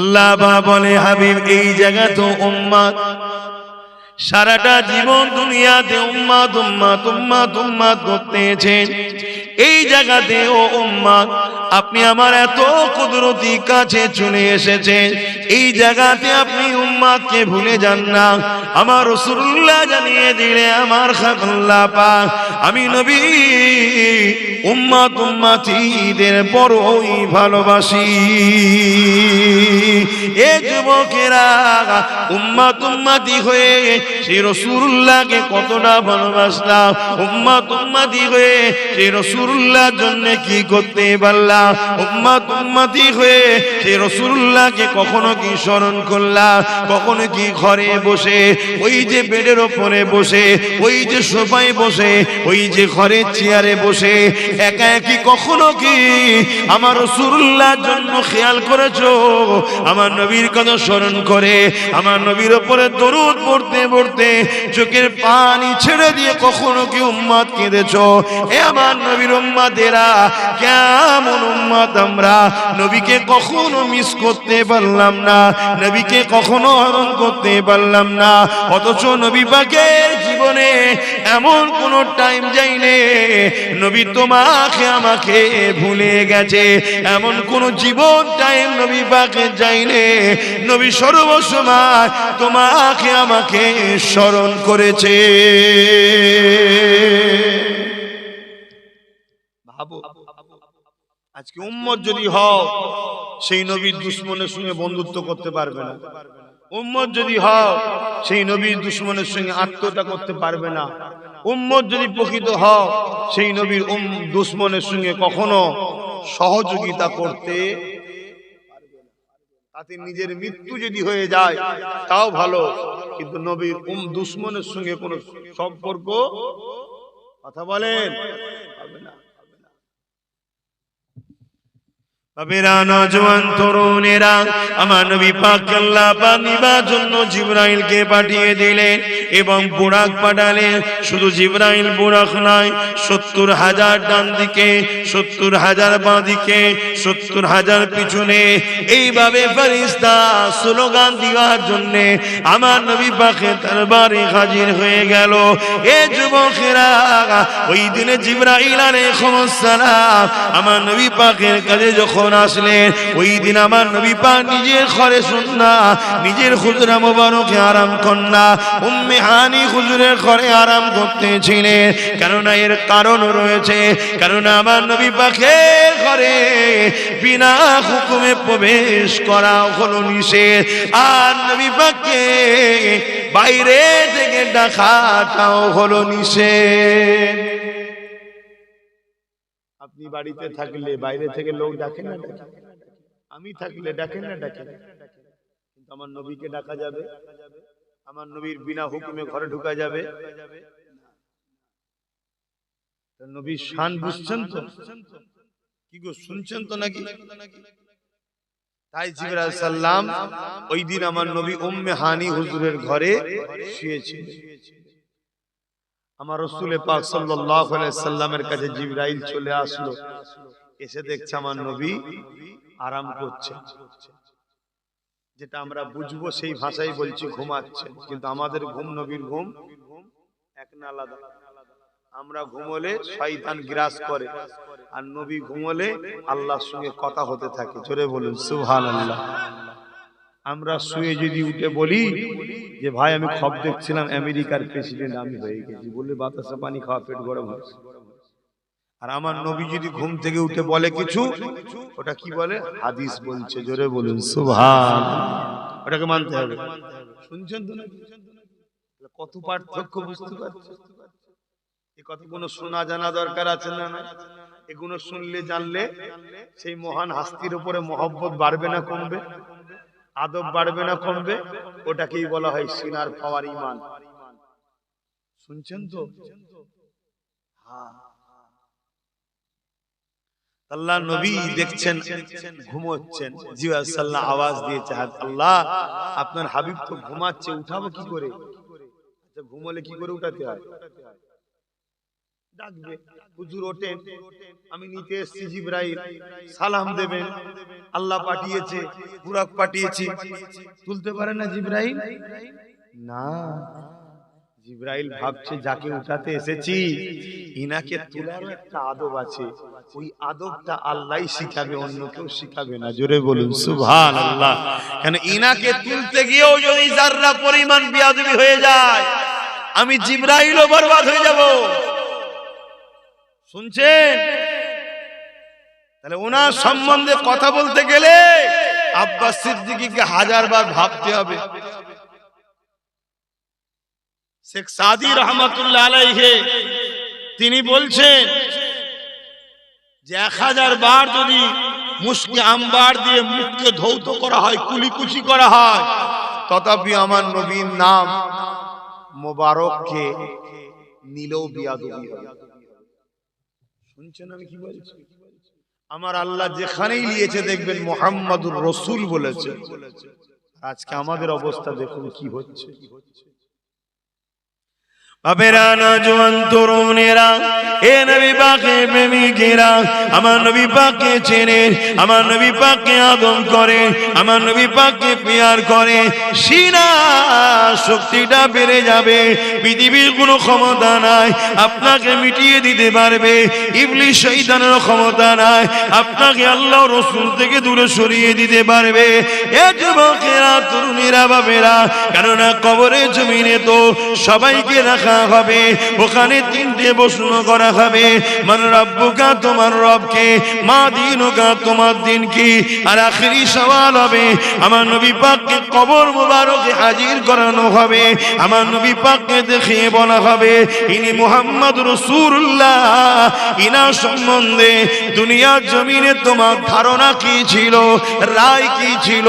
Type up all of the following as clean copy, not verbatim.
আল্লাহ পাক বলে হাবিব এই জায়গা তো উম্মত সারাটা জীবন দুনিয়াতে উম্মত উম্মত উম্মত উম্মত করতেছেন এই জায়গাতে ও উম্মত আপনি আমার এত কুদরতি কাছে চলে এসেছেন এই জায়গাতে আপনি উম্মতকে ভুলে যান না আমার রাসূলুল্লাহ জানিয়ে দিলে আমার আল্লাহ পাক আমি নবী উম্মত উম্মতীদের বড়ই ভালোবাসি এ যুবকেরা উম্মত উম্মতি হয়ে সেই রাসূলুল্লাহকে কতটা ভালোবাসলাম উম্মত উম্মতি হয়ে সেই রাসূলুল্লাহর জন্য কি করতে পারলাম উম্মত উম্মতি হয়ে সেই রাসূলুল্লাহকে কখনো কি স্মরণ করলাম কখনো কি ঘরে বসে ওই যে বেডের উপরে বসে ওই যে সোফায় বসে ওই যে ঘরের চেয়ারে বসে একা একই কখনো কি আমার রাসূলুল্লাহর জন্য খেয়াল করেছো আমার নবীর কথা স্মরণ করে আমার নবীর উপরে দরুদ পড়তে পড়তে চোখের পানি ছেড়ে দিয়ে কখনো কি উম্মত কেঁদেছো এ আমার নবীর উম্মতেরা কেমন উম্মত আমরা নবীকে কখনো মিস করতে পারলাম না নবীকে কখনো হরণ করতে পারলাম না অথচ নবী পাকের জীবনে এমন কোন টাইম যায়নি নবী তোমাকে আমাকে ভুলে গেছে এমন কোন জীবন টাইম নবী পাকের যায়নি নবী সর্বসময় তোমাকে আমাকে স্মরণ করেছে ভাবো আজকে উম্মত যদি হও সেই নবীর দুশমনের সঙ্গে বন্ধুত্ব করতে পারবে না উম্মত যদি হও সেই নবীর দুশমনের সঙ্গে আত্মটা করতে পারবে না উম্মত যদি প্রকৃত হও সেই নবীর দুশমনের সঙ্গে কখনো সহযোগিতা করতে তাতে নিজের মৃত্যু যদি হয়ে যায় তাও ভালো কিন্তু নবীর দুশমনের সঙ্গে কোনো সম্পর্ক কথা বলেন হবে না বাবেরা নওজোয়ান তরুণেরা আমার নবী পাক আল্লাহ পাক নিবার জন্য জিবরাইলকে পাঠিয়ে দিলেন এবং বুরাক পাঠালেন শুধু জিবরাইল বুরাক নয় ৭০,০০০ ডান দিকে ৭০,০০০ বাঁ দিকে ৭০,০০০ পিছনে এইভাবে ফেরেশতা স্লোগান দেওয়ার জন্য আমার নবী পাকের দরবারে হাজির হয়ে গেল এ যুবকেরা ওই দিনে জিবরাইল আলাইহিস সালাম আমার নবী পাকের কাছে যখন আসলেন ওই দিন আমার নবী পাক নিজের ঘরে সুন্না নিজের হুজরা মোবারকে আরাম কন্যা উম্মে হানি হুজুরের ঘরে আরাম করতেছিলেন কেননা এর কারণ রয়েছে কেননা আমার নবী পাকের ঘরে বিনা হুকুমে প্রবেশ করা হলো নিষেধ আর নবী পাককে বাইরে থেকে ডাকাটাও হলো নিষেধ আপনি বাড়িতে থাকলে বাইরে থেকে লোক ডাকেন না ডাকেন আমি থাকলে ডাকেন না ডাকেন কিন্তু আমার নবীকে ডাকা যাবে আমার নবীর বিনা হুকুমে ঘরে ঢোকা যাবে নবীর শান বুঝছেন তো কি গো শুনছেন তো নাকি তাই জিবরাইল সাল্লাম ওই দিন আমার নবী উম্মে হানি হুজুরের ঘরে শুয়েছিলেন আমার রাসূল পাক সাল্লাল্লাহু আলাইহি সাল্লামের কাছে জিবরাইল চলে আসলো এসে দেখছে আমার নবী আরাম করছে যেটা আমরা বুঝবো সেই ভাষায় বলছি ঘুমাচ্ছে কিন্তু আমাদের ঘুম নবীর ঘুম এক না আলাদা আমরা ঘুমোলে শয়তান গ্রাস করে আর নবী ঘুমোলে আল্লাহর সঙ্গে কথা হতে থাকে জোরে বলুন সুবহানাল্লাহ আমরা শুয়ে যদি উঠে বলি যে ভাই আমি খবর দেখছিলাম আমেরিকার প্রেসিডেন্ট আমি হয়ে গেছি বললে বাতাসা পানি খাওয়া পেট গরম হচ্ছে আর আমার নবী যদি ঘুম থেকে উঠে বলে কিছু ওটা কি বলে হাদিস বলছে জোরে বলুন সুবহানাল্লাহ ওটাকে মানতে হবে শুনছেন তো নাকি কত পার্থক্য বুঝতে পারছেন এই কথা কোনো শোনা জানা দরকার আছে না না এগুলো শুনলে জানলে সেই মহান হাস্তির উপরে মহব্বত বাড়বে না কমবে আদব বাড়বে না কমবে ওটাকেই বলা হয় সিনার পাওয়ার ঈমান শুনছেন তো হ্যাঁ আল্লাহ নবী দেখছেন ঘুমোচ্ছেন জিয়া সাল্লাহ আওয়াজ দিয়েছে আল্লাহ আপনার হাবিব তো ঘুমাচ্ছে উঠাবো কি করে আচ্ছা ঘুমোলে কি করে উঠাতে হয় ডাকবে, হুজুর ওঠেন, আমি নিতে এসেছি জিবরাইল, সালাম দেবেন, আল্লাহ পাঠিয়েছে, বুরাক পাঠিয়েছি। তুলতে পারে না জিবরাইল? না, জিবরাইল ভাবছে যাকে উঠাতে এসেছি ইনাকে তোলার একটা আদব আছে, ওই আদবটা আল্লাহই শিখাবে, অন্য কেউ শিখাবে না। জোরে বলুন সুবহানাল্লাহ। কেন ইনাকে তুলতে গিয়েও যদি যাররা পরিমাণ বেয়াদবি হয়ে যায়, আমি জিবরাইলও বরবাদ হয়ে যাব। শুনছেন? তাহলে ওনার সম্বন্ধে কথা বলতে গেলে আব্বাস সিদ্দিকীকে 1000 বার ভাবতে হবে। শেখ সাদি রহমাতুল্লাহ আলাইহি তিনি বলছেন যে 1000 বার যদি মুশকি আম্বার দিয়ে মুখকে ধৌত করা হয়, কুলিকুচি করা হয়, তথাপি আমার নবীর নাম মোবারককে নিলেও বিয়াদবি হবে। শুনছেন আমি কি বলছি? আমার আল্লাহ যেখানেই নিয়েছে দেখবেন মুহাম্মাদুর রাসূল বলেছে। আজকে আমাদের অবস্থা দেখুন কি হচ্ছে। বাবেরা, নওজোয়ান তরুণেরা, এ নবী পাকের প্রেমিকেরা, আমার নবী পাককে চেনে, আমার নবী পাককে আদর করে, আমার নবী পাককে প্যার করে, সিনা শক্তিটা বেড়ে যাবে। পৃথিবীর কোনো ক্ষমতা নাই আপনাকে মিটিয়ে দিতে পারবে, ইবলিস শয়তানের ক্ষমতা নাই আপনাকে আল্লাহ রাসূল থেকে দূরে সরিয়ে দিতে পারবে। এ যুবকেরা, তরুণেরা, বাবেরা, কেননা কবরে জমিনে তো সবাইকে রাখা হবে, ওখানে 3টে প্রশ্ন করা হবে। মান রাব্বুকা, তোমার রবকে, মা দীনুকা, তোমার দিন কি, আর আখেরি সওয়াল হবে আমার নবী পাককে কবর মুবারকে হাজির করানো হবে, আমার নবী পাককে দেখিয়ে বলা হবে ইনি মুহাম্মদ রাসূলুল্লাহ। ইনার সম্বন্ধে দুনিয়ার জমিনে তোমার ধারণা কি ছিল, রায় কি ছিল,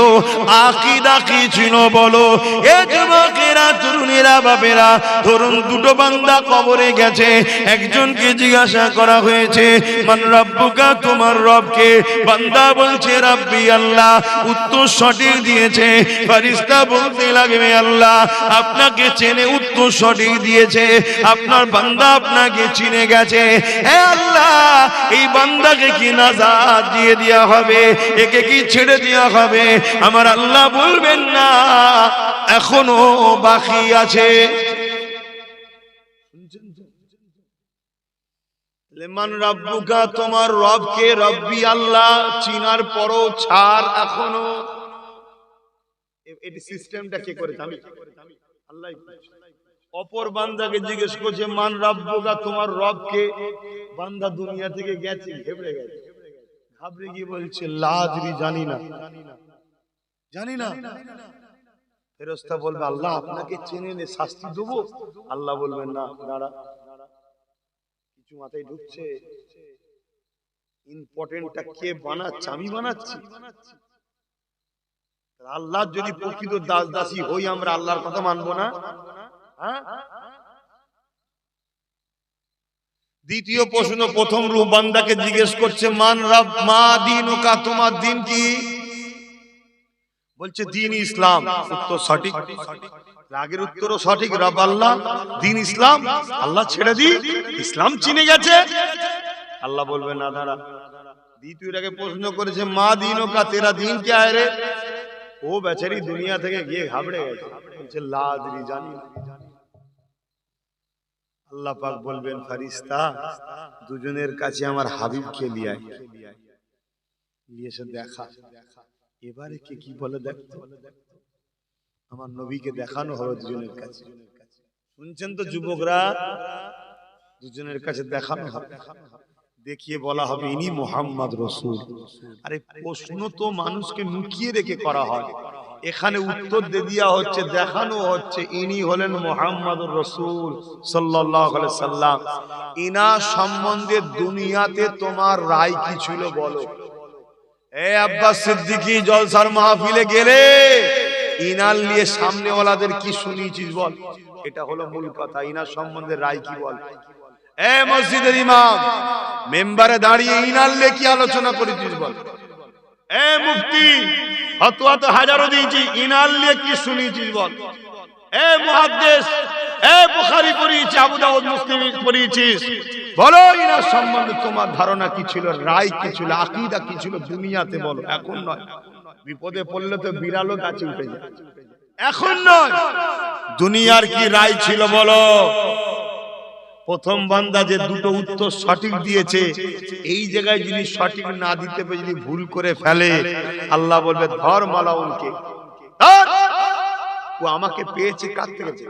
আকীদা কি ছিল বলো। এ যুবকেরা, তরুণেরা, বাবেরা, ধরুন দুটো বান্দা কবরে গেছে, একজনকে জিজ্ঞাসা করা হয়েছে মান রাব্বুকা, তোমার রবকে, বান্দা বলছে রাব্বি আল্লাহ, উত্তর সঠিক দিয়েছে। ফেরেশতা বলতে লাগবে আল্লাহ আপনাকে চেনে, উত্তর সঠিক দিয়েছে, আপনার বান্দা আপনাকে চিনে গেছে। হে আল্লাহ, এই বান্দাকে কি নাজাত দিয়ে দেয়া হবে, একে কি ছেড়ে দেওয়া হবে? আমার আল্লাহ বলবেন না, এখনো বাকি আছে। মান রাব্বুকা, তোমার রবকে, রব্বি আল্লাহ, চিনার পরও ছাড় এখনো। এই সিস্টেমটা কে করেছে? আমি, আল্লাহ। অপর বান্দাকে জিজ্ঞেস করছে মান রাব্বুকা, তোমার রবকে, বান্দা দুনিয়া থেকে গেছে, ঘেবড়ে গেছে, ঘাবড়ে গিয়ে বলছে লা আদরি, জানি না, জানি না। ফেরেশতা বলবে আল্লাহ আপনাকে চেনে নে, শাস্তি দেবো? আল্লাহ বলবেন না, দাঁড়া, কিছু মাথায় ঢুকছে, ইম্পর্টেন্টটা কে বানাচ্ছে? আমি বানাচ্ছি। আল্লাহ যদি প্রকৃত দাস দাসী হই, আমরা আল্লাহর কথা মানবো না? দ্বিতীয় প্রশ্ন, প্রথম রূহ বান্দাকে জিজ্ঞেস করছে মান রব, মা দীনুকা, তোমার দিন কি? বলছে দিন ইসলাম। উত্তর সঠিক, আগের উত্তরও সঠিক, রব আল্লাহ, দিন ইসলাম। আল্লাহ ছেড়ে দি, ইসলাম চিনে গেছে। আল্লাহ বলবে না, দাঁড়া, দ্বিতীয়টাকে প্রশ্ন করেছে মা দীনুকা, তেরা দিন কে আয় রে? ও বেচারি দুনিয়া থেকে গিয়ে ঘাবড়ে গেছে, বলছে লা আদরি, জানি না। আল্লাহ পাক বলবেন ফেরেশতা দুজনের কাছে আমার হাবিবকে নিয়ে আয়, নিয়ে এসে দেখা। এবারে কে কি বলে দেখতো, আমার নবীকে দেখানো হবে দুজনের কাছে। শুনছেন তো যুবকরা, দুজনের কাছে দেখানো হবে, দেখিয়ে বলা হবে ইনি মুহাম্মদ রাসূল। আরে প্রশ্ন তো মানুষকে লুকিয়ে রেখে করা হয়, এখানে উত্তর দিয়ে দেওয়া হচ্ছে, দেখানো হচ্ছে ইনি হলেন মুহাম্মদুর রাসূল সাল্লাল্লাহু আলাইহি সাল্লাম। ইনা সম্বন্ধে দুনিয়াতে তোমার রায় কি ছিল বলো? এ আব্বাস সিদ্দিকী, জলসার মাহফিলে গেলে ইনার নিয়ে সামনেওয়ালাদের কি শুনিয়েছিস বল? এটা হলো মূল কথা, ইনার সম্বন্ধে রায় কি বল? এ মসজিদের ইমাম, মেম্বারে দাঁড়িয়ে ইনার নিয়ে কি আলোচনা করেছিস বল? এ মুফতি, ফতোয়া তো হাজারো দিয়েছি, ইনার নিয়ে কি শুনিয়েছিস বল? এ মুহাদ্দিস, এ বুখারী পড়িয়েছিস, আবু দাউদ, মুসলিম পড়িয়েছিস, বলো ইনার সম্বন্ধে তোমার ধারণা কি ছিল, রায় কি ছিল, আকীদা কি ছিল দুনিয়াতে বলো, এখন নয়। বিপদে পড়লে তো বিড়ালও কাছে উঠে যায়, এখন নয়। দুনিয়ার কি রায় ছিল বলো। প্রথম বান্দা যে দুটো উত্তর সঠিক দিয়েছে, এই জায়গায় যদি সঠিক না দিতে পেরে যদি ভুল করে ফেলে, আল্লাহ বলবে ধর মালাউনকে, ও আমাকে পেয়েছে কার থেকে পেয়েছে,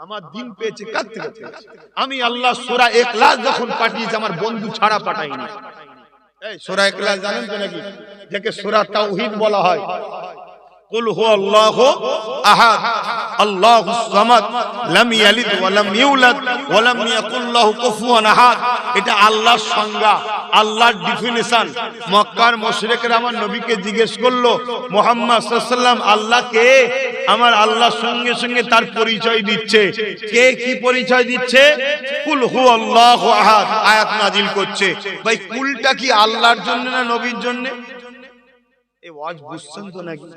আমার দিন পেয়েছে কার থেকে পেয়েছে। আমি আল্লাহ সূরা ইখলাস যখন পাঠিয়েছি আমার বন্ধু ছাড়া পাঠাইনি। এই সূরা ইখলাস জানেন তো নাকি, যাকে সূরা তাওহীদ বলা হয়। কুল হুয়াল্লাহু আহাদ আল্লাহুস সামাদ লাম ইয়ালিদ ওয়া লাম ইউলাদ ওয়া লাম ইয়াকুল লাহু কুফুয়ান আহাদ। এটা আল্লাহর সংজ্ঞা, আল্লাহর ডেফিনিশন। মক্কার মুশরিকরা আমার নবীকে জিজ্ঞেস করলো, মুহাম্মদ সাল্লাল্লাহু আলাইহি ওয়াসাল্লাম আল্লাহ কে? আমার আল্লাহর সঙ্গে সঙ্গে তার পরিচয় দিচ্ছে। কে কি পরিচয় দিচ্ছে? কুল হুয়াল্লাহু আহাদ আয়াত নাজিল করছে। ভাই কুলটা কি আল্লাহর জন্য না নবীর জন্য? এই ওয়াজ বুঝছেন তো নাকি?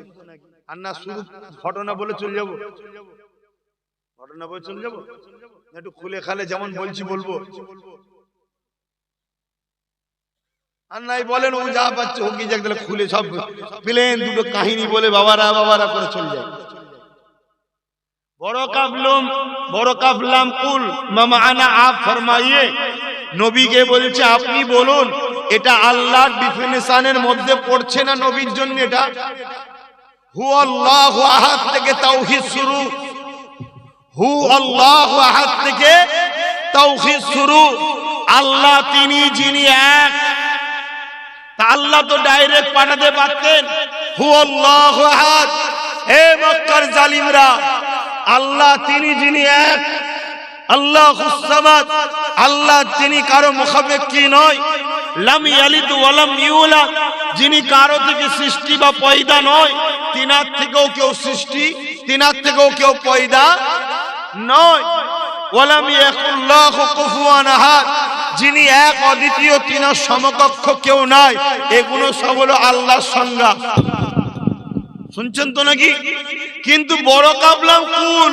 আর না শুধু ঘটনা বলে চলে যাবো, ঘটনা বলে চলে যাবো, একটু খুলে খালে যেমন বলছি বলবো। আর নাই বলেন ও যা পাচ্ছে হোক যাক, তাহলে খুলে সব প্লেন দুটো কাহিনী বলে বাবারা বাবারা করে চলে যায়। বড় কাফলাম কুল মামানা আপ ফরমাইয়ে, নবীকে বলছে আপনি বলুন এটা আল্লাহর ডেফিনিশনের মধ্যে পড়ছে না নবীর জন্য? এটা হু আল্লাহু আহাদ থেকে তাওহীদ শুরু, হু আল্লাহু আহাদ থেকে তাওহীদ শুরু। আল্লাহ তিনি যিনি এক, তা আল্লাহ তো ডাইরেক্ট পাঠাতে পারতেন হু আল্লাহু আহাদ। হে মক্কার জালিমরা, আল্লাহ তিনি যিনি এক, আল্লাহুস সামাদ, আল্লাহ তিনি কারো মুখাপেক্ষী নয়। লাম ইয়ালিদ ওয়া লাম ইউলাদ, যিনি কারো থেকে সৃষ্টি বা পয়দা নয়, তিনার থেকেও কেউ সৃষ্টি, তিনার থেকেও কেউ পয়দা নয়। ওয়া লাম ইয়াকুল লাহু কুফুয়ান আহাদ, যিনি এক অদ্বিতীয়, তিনার সমকক্ষ কেউ নাই। এগুলো সব হলো আল্লাহর সংজ্ঞা। শুনছেন তো নাকি? কিন্তু বড় কাবলাম কুল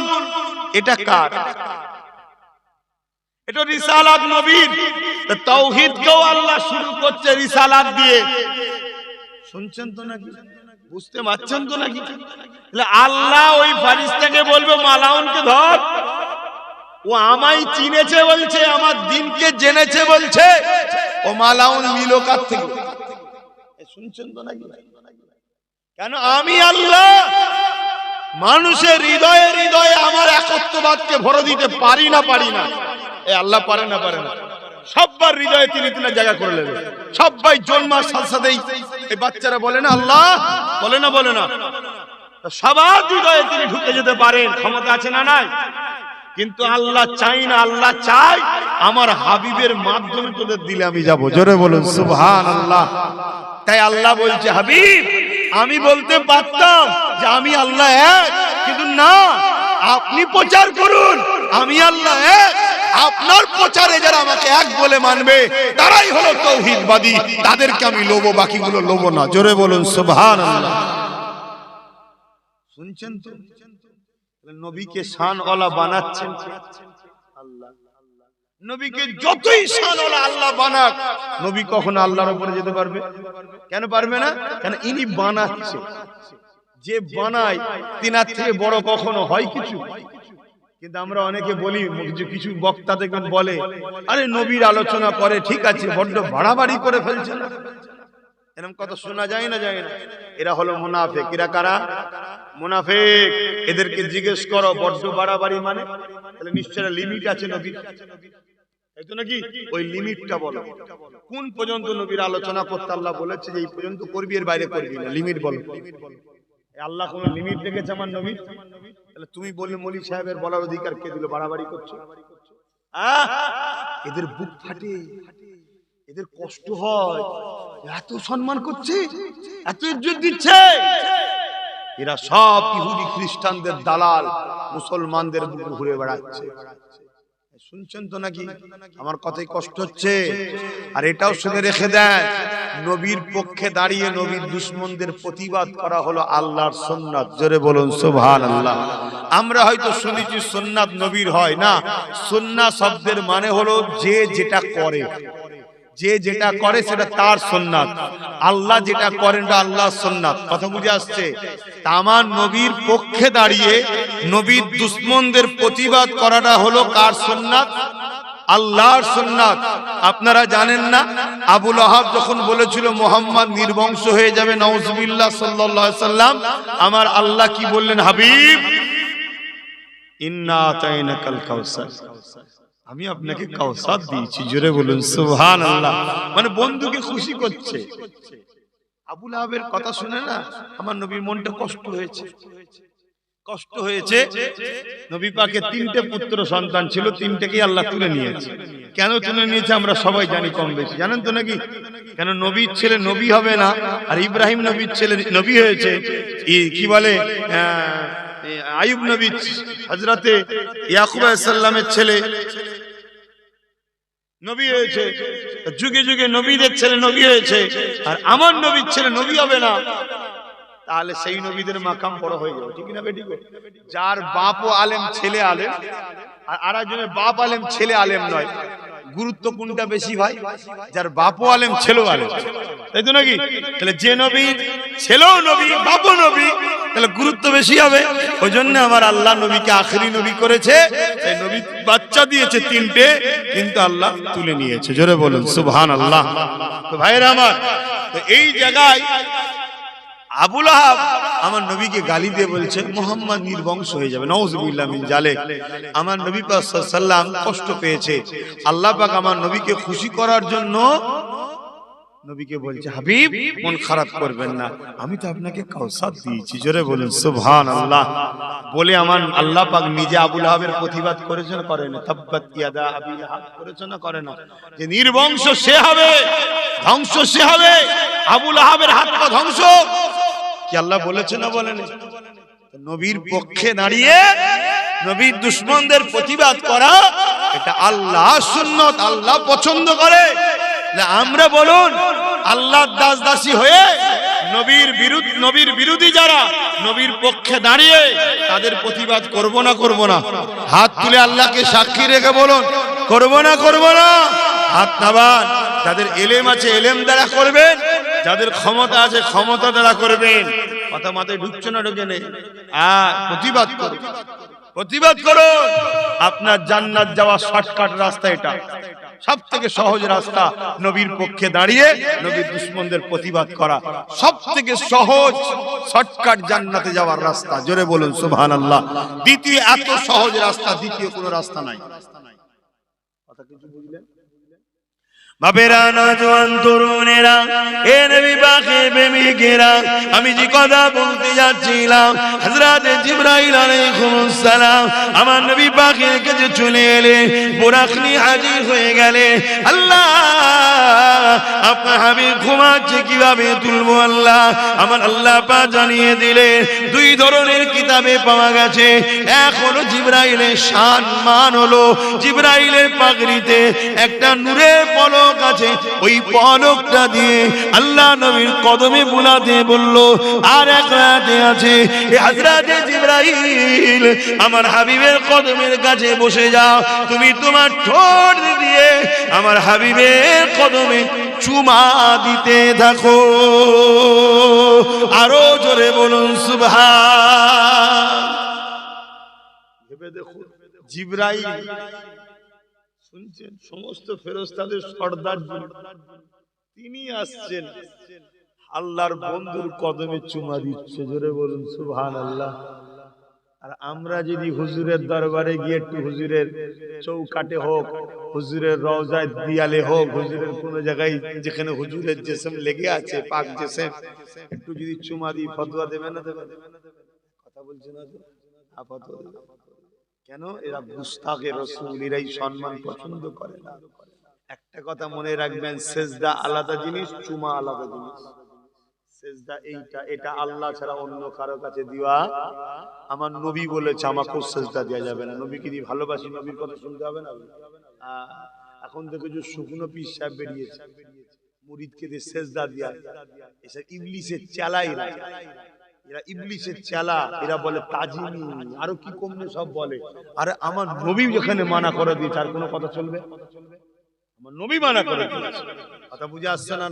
এটা কার? এটা রিসালাত নবীর। তাওহীদকেও আল্লাহ শুরু করছে রিসালাত দিয়ে। শুনছেন তো নাকি? বুঝতে পারছেন তো নাকি? আল্লাহ ওই ফারিস্তাকে বলবে মালাউনকে ধর, ও আমায় চিনেছে বলছে, আমার দিনকে জেনেছে বলছে। ও মালাউন নিল কার থেকে? শুনছেন তো নাকি? কেন? আমি আল্লাহ মানুষের হৃদয়ে হৃদয়ে আমার একত্ববাদকে ভরে দিতে পারি না, পারি না। এই আল্লাহ পারে না, পারে না। সবার হৃদয়ে তিনি তিনার জায়গা করে নেবেন। সবাই জন্মার সাথে সাথেই এই বাচ্চারা বলে না আল্লাহ, বলে না, বলে না। সবার হৃদয়ে তিনি ঢুকে যেতে পারেন, ক্ষমতা আছে না নাই? কিন্তু আল্লাহ চাই না, আল্লাহ চাই আমার হাবিবের মাধ্যমে তোদের দিলে আমি যাব। জোরে বলুন সুবহানাল্লাহ। তাই আল্লাহ বলছে হাবিব, আমি বলতে পারতাম যে আমি আল্লাহ এক, কিন্তু না, আপনি প্রচার করুন আমি আল্লাহ এক। আপনার প্রচারে যারা আমাকে এক বলে মানবে তারাই হলো তাওহীদবাদী, তাদেরকে আমি লোবো, বাকিগুলো লোবো না। জোরে বলুন সুবহানাল্লাহ। শুনছেন তো? নবীকে শানওয়ালা বানাচ্ছেন আল্লাহ। নবীকে যতই শানওয়ালা আল্লাহ বানাক, নবী কখনো আল্লাহর উপরে যেতে পারবে? কেন পারবে না? কেন ইনি বানাচ্ছে। যে বানায় তিনার থেকে বড় কখনো হয় কিছু? কিন্তু আমরা অনেকে বলি, কিছু বক্তা দেখবেন বলে, আরে নবীর আলোচনা করে ঠিক আছে, বড্ড বাড়াবাড়ি করে ফেলছে না? এরকম কথা শোনা যায় না, যায় না? এরা হলো মুনাফিক। এরা কারা? মুনাফিক। এদেরকে জিজ্ঞেস করো বড্ড বাড়াবাড়ি মানে? তাহলে নিশ্চয় লিমিট আছে নবীর, এই তো নাকি? ওই লিমিটটা বলো, কোন পর্যন্ত নবীর আলোচনা করতে আল্লাহ বলেছে যে এই পর্যন্ত করবি, এর বাইরে করবি না। লিমিট বলো। আল্লাহ কোন লিমিট রেখেছে আমার নবী? তাহলে তুমি বললে মৌলী সাহেবের বলার অধিকার কে দিল? বাড়াবাড়ি করছো। এদের বুক ফাটে, এদের কষ্ট হয়, এত সম্মান করছে, এত ইজ্জত দিচ্ছে। এরা সব ইহুদি খ্রিস্টানদের দালাল, মুসলমানদের বুকে ঘুরে বেড়াচ্ছে। শুনছেন তো নাকি? আমার কথাই কষ্ট হচ্ছে? আর এটাও শুনে রেখে দেন, নবীর পক্ষে দাঁড়িয়ে নবীর দুশমনদের প্রতিবাদ করা হলো আল্লাহর সুন্নাত। জোরে বলুন সুবহানাল্লাহ। আমরা হয়তো শুনেছি সুন্নাত নবীর হয় না। সুন্নাহ শব্দের মানে হলো যে যেটা করে, যে যেটা করে সেটা তার সুন্নাত। আল্লাহ যেটা করেন এটা আল্লাহর সুন্নাত। কথা বুঝে আসছে? আমার নবীর পক্ষে দাঁড়িয়ে নবীর দুশমনদের প্রতিবাদ করাটা হলো কার সুন্নাত? আল্লাহর সুন্নাত। আপনারা জানেন না, আবু লাহাব যখন বলেছিল মুহাম্মদ নির্বংশ হয়ে যাবে, নাউজুবিল্লাহ সাল্লাল্লাহু আলাইহি সাল্লাম, আমার আল্লাহ কি বললেন? হাবিব, ইন্না আতাইনাকাল কাউসার, আমি আপনাকে কাউসার দিয়েছি। জোরে বলুন সুবহানাল্লাহ। মানে বন্ধুকে খুশি করছে। আবু লাহাবের কথা শুনে না আমার নবীর মনটা কষ্ট হয়েছে, কষ্ট হয়েছে। নবী পাকের 3টে পুত্র সন্তান ছিল, 3টেকেই আল্লাহ তুলে নিয়েছে। কেন তুলে নিয়েছে আমরা সবাই জানি কম বেশি, জানেন তো নাকি? কেন নবীর ছেলে নবী হবে না, আর ইব্রাহিম নবীর ছেলে নবী হয়েছে। কি বলে, আইয়ুব নবী হযরতে ইয়াকুব আলাইহিস সালামের ছেলে নবী হয়েছে। যুগে যুগে নবীদের ছেলে নবী হয়েছে, আর আমার নবীর ছেলে নবী হবে না, তাহলে সেই নবীদের মাকাম বড় হয়ে যাবে। ঠিক না বেঠিক? যার বাপ ও আলেম, ছেলে আলেম, আর আরেকজনের বাপ আলেম, ছেলে আলেম নয়, গুরুত্ব কোনটা বেশি ভাই? যার বাপ ও আলেম, ছেলেও আলেম, তাই তো নাকি? তাহলে যে নবী ছেলেও নবী, বাপও নবী, তাহলে গুরুত্ব বেশি হবে। ওই জন্য আমার আল্লাহ নবীকে আখেরি নবী করেছে। এই নবী বাচ্চা দিয়েছে 3টে, কিন্তু আল্লাহ তুলে নিয়েছে। জোরে বলুন সুবহানাল্লাহ। তো ভাইরা আমার, তো এই জায়গায় আবু লাহাব আমার নবীকে গালি দিয়ে বলছে মুহাম্মদ নির্বংশ হয়ে যাবে, নাউজুবিল্লাহ মিন জালিক। আমার নবী পাক সাল্লাল্লাহু আলাইহি সাল্লাম কষ্ট পেয়েছে। আল্লাহ পাক আমার নবীকে খুশি করার জন্য নবীকে বলছে, হাবিব মন খারাপ করবেন না, আমি তো আপনাকে কাউসার দিয়েছি। জোরে বলুন সুবহানাল্লাহ। বলে আমার আল্লাহ পাক নিজে আবু লাহাবের প্রতিবাদ করেছেন, করেন? তাব্বাত ইয়াদা আবি লাহাব করেছেন না, করে না? যে নির্বংশ সে হবে, ধ্বংস সে হবে, আবু লাহাবের হাত পা ধ্বংস। কি আল্লাহ বলেছে না বলেন? নবীর পক্ষে দাঁড়িয়ে নবীর দুশমনদের প্রতিবাদ করা, এটা আল্লাহর সুন্নাত, আল্লাহ পছন্দ করে। আমরা বলুন আল্লাহর দাস দাসী হয়ে নবীর বিরোধী যারা নবীর পক্ষে দাঁড়িয়ে তাদের প্রতিবাদ করব না, করব না? হাত তুলে আল্লাহকে সাক্ষী রেখে বলুন, করব না, করব না? হাত নামান। যাদের এলেম আছে এলেম দ্বারা করবেন, যাদের ক্ষমতা আছে ক্ষমতা দ্বারা করবেন। কথা মাথায় ঢুকছে না? ঢুকে নেই? প্রতিবাদ করুন, প্রতিবাদ করুন। আপনার জান্নাত যাওয়ার শর্টকাট রাস্তা এটা, সব থেকে সহজ রাস্তা। নবীর পক্ষে দাঁড়িয়ে নবীর দুশমনদের প্রতিবাদ করা সব থেকে সহজ শর্টকাট জান্নাতে যাওয়ার রাস্তা। জোরে বলুন সুবহানাল্লাহ। দ্বিতীয় এত সহজ রাস্তা দ্বিতীয় কোনো রাস্তা নাই। কথা কিছু বুঝলেন? বাপেরা, নওজোয়ান তরুণেরা, এ নবী পাকের প্রেমিকেরা, আমি যে কথা বলতে যাচ্ছিলাম, হযরত জিবরাইল আলাইহিস সালাম আমার নবী পাকের কাছে চলে এলেন, বুরাক নিয়ে হাজির হয়ে গেলেন। আল্লাহ, আপনার হাবিব ঘুমাচ্ছে, কিভাবে তুলবো আল্লাহ? আমার আল্লাহ পাক জানিয়ে দিলেন, 2 ধরনের কিতাবে পাওয়া গেছে। এক হলো জিবরাইলের শান মান, হলো জিবরাইলের পাগড়িতে একটা নূরের পলক আছে, ওই পলকটা দিয়ে আল্লাহ নবীর কদমে বুলাতে বলল। আর এক রাতে আছে, হযরত জিবরাইল আমার হাবিবের কদমের কাছে বসে যাও, তুমি তোমার ঠোঁট দিয়ে আমার হাবিবের কদমে চুমা দিতে থাকো। আরো জোরে বলুন সুবহান। ভেবে দেখুন, জিবরাইল শুনছেন, সমস্ত ফেরেশতাদের সর্দার তিনি আসছেন, আল্লাহর বন্ধুর কদমে চুমা দিচ্ছে। জোরে বলুন সুবহানাল্লাহ। আর আমরা যদি হুজুরের দরবারে গিয়ে একটু হুজুরের চৌকাটে হোক, হুজুরের রওজায় দিয়ালে হোক, হুজুরের কোন জায়গায় যেখানে হুজুরের জিসম লেগে আছে, পাক জিসম, একটু যদি চুমা দিই, ফতোয়া দেবে না? দেবে? কথা বলছে না তো? ফতোয়া দেবে কেন? এরা মুস্তাকে রাসূল, এরাই সম্মান পছন্দ করে না। একটা কথা মনে রাখবেন, সেজদা আলাদা জিনিস, চুমা আলাদা জিনিস। সেজদা এইটা, এটা আল্লাহ ছাড়া অন্য কারো কাছে দিওয়া। আমার নবী বলেছে আমাকে সেজদা দেওয়া যাবে না। নবীকে দিয়ে ভালোবাসি, নবীর কথা শুনতে হবে না। এখন দেখো যে শুকনো পীর সাহেব বেরিয়েছে, মুরিদকে দিয়ে সেজদা দিয়া, এসব ইবলিসের চেলা। এরা ইবলিসের চেলা, এরা বলে তাজিমি, আরো কি কমনে সব বলে। আরে আমার নবী যেখানে মানা করে দিয়েছে আর কোনো কথা চলবে? আমার নবী মানা করে দিয়েছে, কথা বুঝে আসছে না?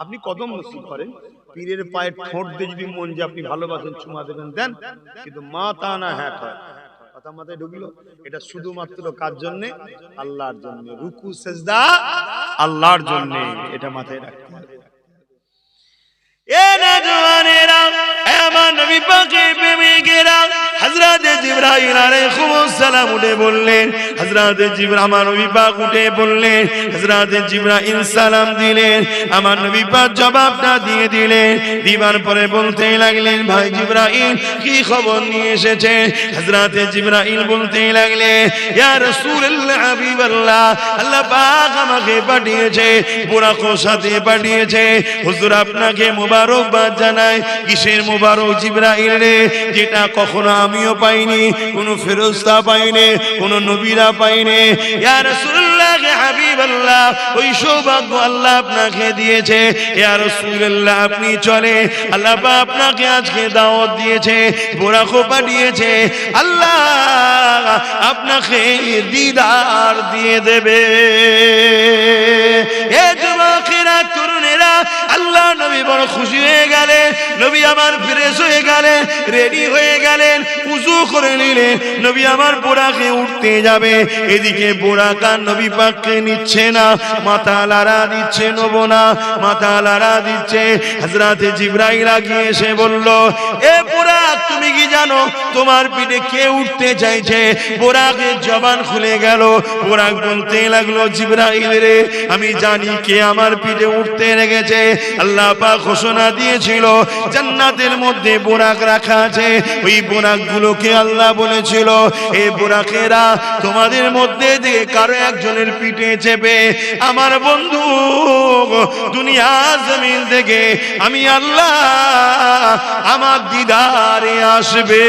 আপনি কদম নসিব করেন, পীরের পায়ে ঠোঁট দিয়ে যদি মন যে আপনি ভালোবাসেন চুমা দেবেন দেন, কিন্তু মা তা না হ্যাঁ হয়। কথা মাথায় ঢুকলো? এটা শুধুমাত্র কার জন্য? আল্লাহর জন্য। রুকু সেজদা আল্লাহর জন্য, এটা মাথায় রাখতে হবে। এ নওজওয়ানেরা, আমার নবী পাকের প্রেমিকেরা, হযরত জিবরাইল আলাইহিস সালাম উঠে বললেন, হযরত জিবরাইল, আমার নবী পাক উঠে বললেন, হযরত জিবরাইল সালাম দিলেন, আমার নবী পাক জবাবটা দিয়ে দিলেন। দিবার পরে বলতে লাগলেন, ভাই জিবরাইল কি খবর নিয়ে এসেছে? হযরত জিবরাইল বলতে লাগলেন, ইয়া রাসূলুল্লাহ, হাবিবাল্লাহ, আল্লাহ পাক আমাকে পাঠিয়েছে, বুরাকর সাথে পাঠিয়েছে। হুজুর আপনাকে মুবারকবাদ জানাই। কিসের মুবারক জিবরাইল রে? যেটা কখনো আমিও পাইনি, কোন ফেরেশতা পাইনি, কোন নবীরা পাইনি। ইয়া রাসূলুল্লাহ, হাবিবাল্লাহ, ওই সৌভাগ্য আল্লাহ আপনাকে দিয়েছে। ইয়া রাসূলুল্লাহ, আপনি চলে, আল্লাহ পাক আপনাকে আজকে দাওয়াত দিয়েছে, বুরাকও পাঠিয়েছে। আল্লাহ আপনাকে দিদার দিয়ে দেবে। এ যুবকেরা, তরুণেরা, আল্লাহ নবী বড় খুশি হয়ে গেলেন। নবী আমার ফ্রেশ হয়ে গেলেন, রেডি হয়ে গেলেন, উযু করে নিলেন। নবী আমার বোরাকে উঠতে যাবে, এদিকে বোরাকা নবী পাককে নিচ্ছে না, মাথা লাড়া দিচ্ছে, নব না, মাথা লাড়া দিচ্ছে। হযরত জিবরাইল গিয়ে এসে বলল, এ বোরাক, তুমি কি জানো তোমার পিঠে কে উঠতে চাইছে? বোরাকের জবান খুলে গেল। বোরাক বলতে লাগলো, জিবরাইল রে, আমি জানি কে আমার পিঠে উঠতে লেগেছে। আল্লাহ পাক ঘোষণা দিয়েছিল জান্নাতের মধ্যে বোরাক রাখা আছে। ওই বোরাক গুলোকে আল্লাহ বলেছিল, এ বোরাকেরা, তোমাদের মধ্যে থেকে কারো একজনের পিঠে চেপে আমার বন্ধু দুনিয়া জমিন থেকে আমি আল্লাহ আমার দিদারে আসবে।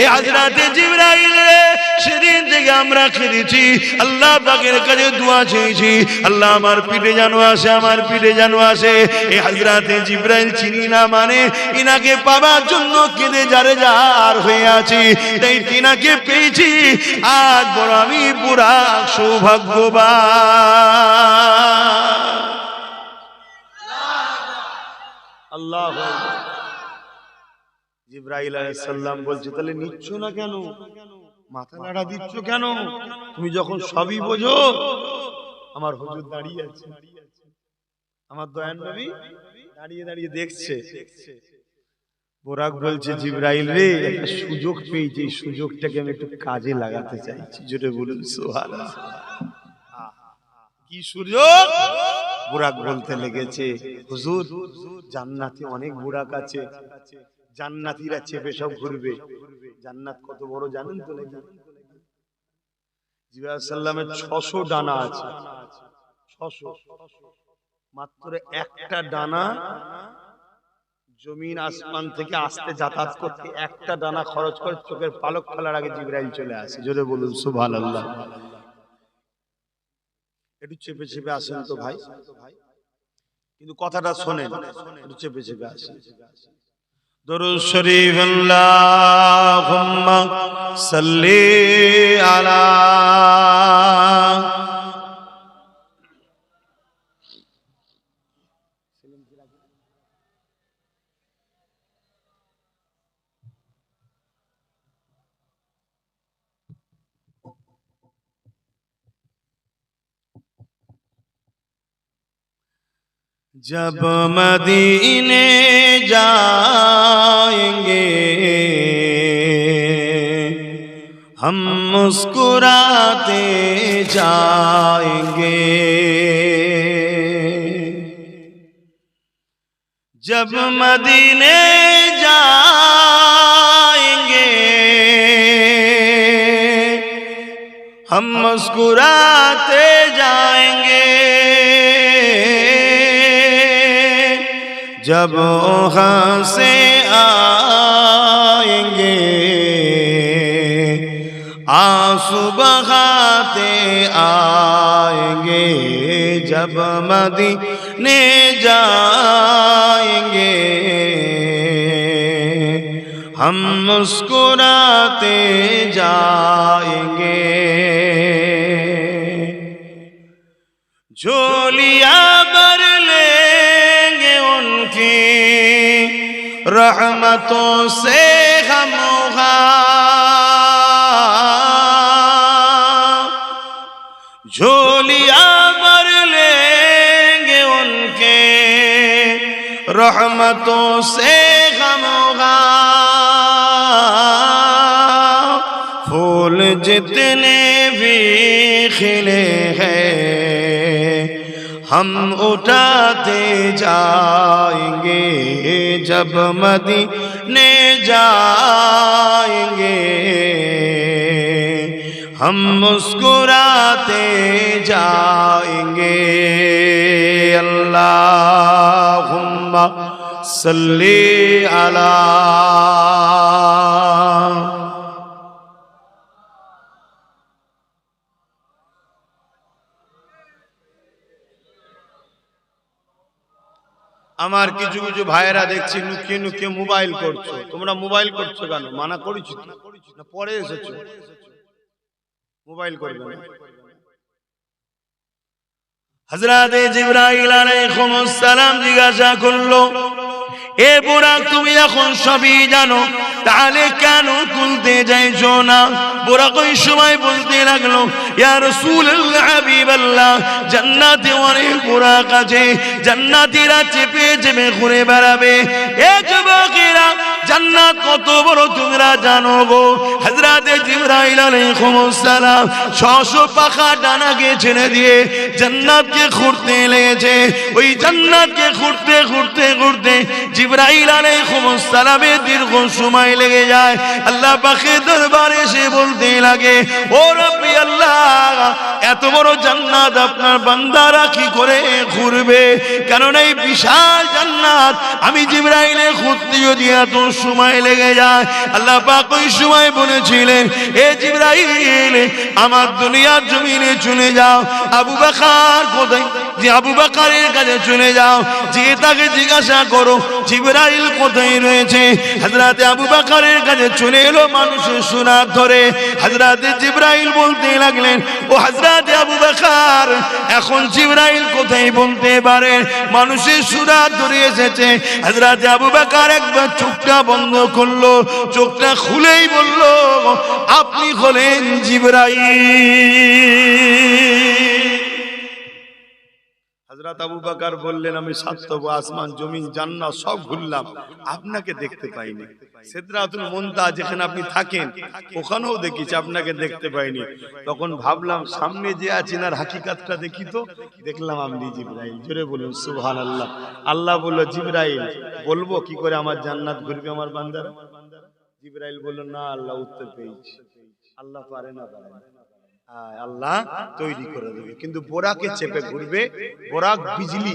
এ হযরত জিবরাইল রে, সেদিন থেকে আমরা খেয়েছি, আল্লাহ পাকের কাছে দোয়া চেয়েছি, আল্লাহ আমার পিঠে যেন আসে, আমার পিঠে যেন আসে। এই হযরত জিবরাইল চিনি না মানে ইনাকে পাবার জন্য কেঁদে যারে যার হয়ে আছি, তাই তিনাকে পেয়েছি। আজ বড় আমি পুরা সৌভাগ্যবান। আল্লাহু আকবার। জিবরাইল আলাইহিস সালাম বলছে, তাহলে নিচ্ছ না কেন? মাথা নাড়া দিচ্ছ কেন? তুমি যখন সবই বোঝো। আমার হুজুর দাঁড়িয়ে আছে, আমার দয়ান নবী দাঁড়িয়ে দাঁড়িয়ে দেখছে। বোরাক বলছে, জিবরাইল রে, একটা সুযোগ পেয়েছি, এই সুযোগটাকে আমি একটু কাজে লাগাতে চাইছি। জোরে বলুন সুবহানাল্লাহ। কি সুযোগ? বোরাক বলতে লেগেছে, হুজুর, জান্নাতে অনেক বোরাক আছে, জান্নাতীরা চেপে সব ঘুরবে। জান্নাত কত বড় জানেন তো নাকি? জিবরাইল সাল্লামের 600 ডানা আছে, 600। মাত্র একটা ডানা জমিন আসমান থেকে আসতে যাতায়াত করতে, একটা ডানা খরচ করে চোখের পালক ফেলার আগে জিবরাইল চলে আসে। জোরে বলুন সুবহানাল্লাহ। একটু চেপে চেপে আসেন তো ভাই, কিন্তু কথাটা শোনেন, একটু চেপে চেপে আসেন। দরুদ শরীফ, আল্লাহুম্মা সাল্লি আলা जब मदीने जाएंगे हम मुस्कुराते जाएंगे, जब मदीने जाएंगे हम मुस्कुराते जाएंगे, जब वहाँ से आएंगे आंसू बहाते आएंगे जब मदीने जाएंगे हम मुस्कुराते जाएंगे झोलियां भर लेंगे उनकी रहमतों से हम झोलियां भर लेंगे उनके रहमतों से हम फूल जितने भी खिले हैं हम उठाते जाएंगे जब मदीने जाएंगे हम मुस्कुराते जाएंगे अल्लाहुम्मा सल्ली अला আমার কিছু কিছু ভাইয়েরা দেখছি লুকিয়ে লুকিয়ে মোবাইল করছো তোমরা মোবাইল করছো কেন মানা করেছি না পরে এসেছো মোবাইল করবে না হযরত জিবরাইল আলাইহিস সালাম জিজ্ঞাসা করলো এ বুরাক তুমি এখন সবই জানো তাহলে কেন তুলতে যাইছো না বুরাক ওই সময় বলতে লাগলো ইয়া রাসূলুল্লাহ হাবিবাল্লাহ জান্নাতে অনেক বুরাক আছে জান্নাতীরা চেপে চেপে ঘুরে বেড়াবে এ যুবকেরা জান্নাত কত বড় তোমরা জানো গো হযরত জিবরাইল আলাইহিস সালাম 600 পাখা ডানাকে ছেড়ে দিয়ে জান্নাতকে ঘুরতে লেগেছে ওই জান্নাতকে ঘুরতে ঘুরতে ঘুরতে জিবরাইল আলাইহিস সালামের দীর্ঘ সময় লেগে যায় আল্লাহ পাকের দরবারে এসে বলতে লাগে ও রব্বি আল্লাহ এত বড় জান্নাত আপনার বান্দারা কি করে ঘুরবে কারণ এই বিশাল জান্নাত আমি জিবরাইলে ঘুরতে যদি এত সময় লেগে যায় আল্লাহ পাক ওই সময় বলেছিলেন এ জিবরাইল আমার দুনিয়ার জমিনে চলে যাও আবু বকর কোথায় যে আবু বকরের কাছে চলে যাও যে তাকে জিজ্ঞাসা করো জিবরাইল কোথায় রয়েছে হযরত আবু বকরের কাছে চলে এলো মানুষের সুরাত ধরে হযরত জিবরাইল বলতে লাগলেন ও হযরত আবু বকর এখন জিবরাইল কোথায় বলতে পারে মানুষের সুরাত ধরে এসেছে হযরত আবু বকর একবার চোখটা বন্ধ করলো চোখটা খুলেই বলল আপনি হলেন জিবরাইল হযরত আবু বকর বললেন আমি সাতব আসমান জমিন জান্নাত সব ঘুরলাম আপনাকে দেখতে পাইনি সিদরাতুল মুনতাহা যেখানে আপনি থাকেন ওখানেও দেখেছি আপনাকে দেখতে পাইনি তখন ভাবলাম সামনে যে আছেন আর হাকিকাতটা দেখি তো দেখলাম আপনি জিবরাইল জোরে বলুন সুবহানাল্লাহ আল্লাহ বলল জিবরাইল বলবো কি করে আমার জান্নাত ঘুরবে আমার বান্দারা জিবরাইল বলল না আল্লাহ উত্তর পেয়েছি আল্লাহ পারে না আল্লাহ তৈরি করে দেবে কিন্তু বোরাকে চেপে ঘুরবে বোরাক বিজলি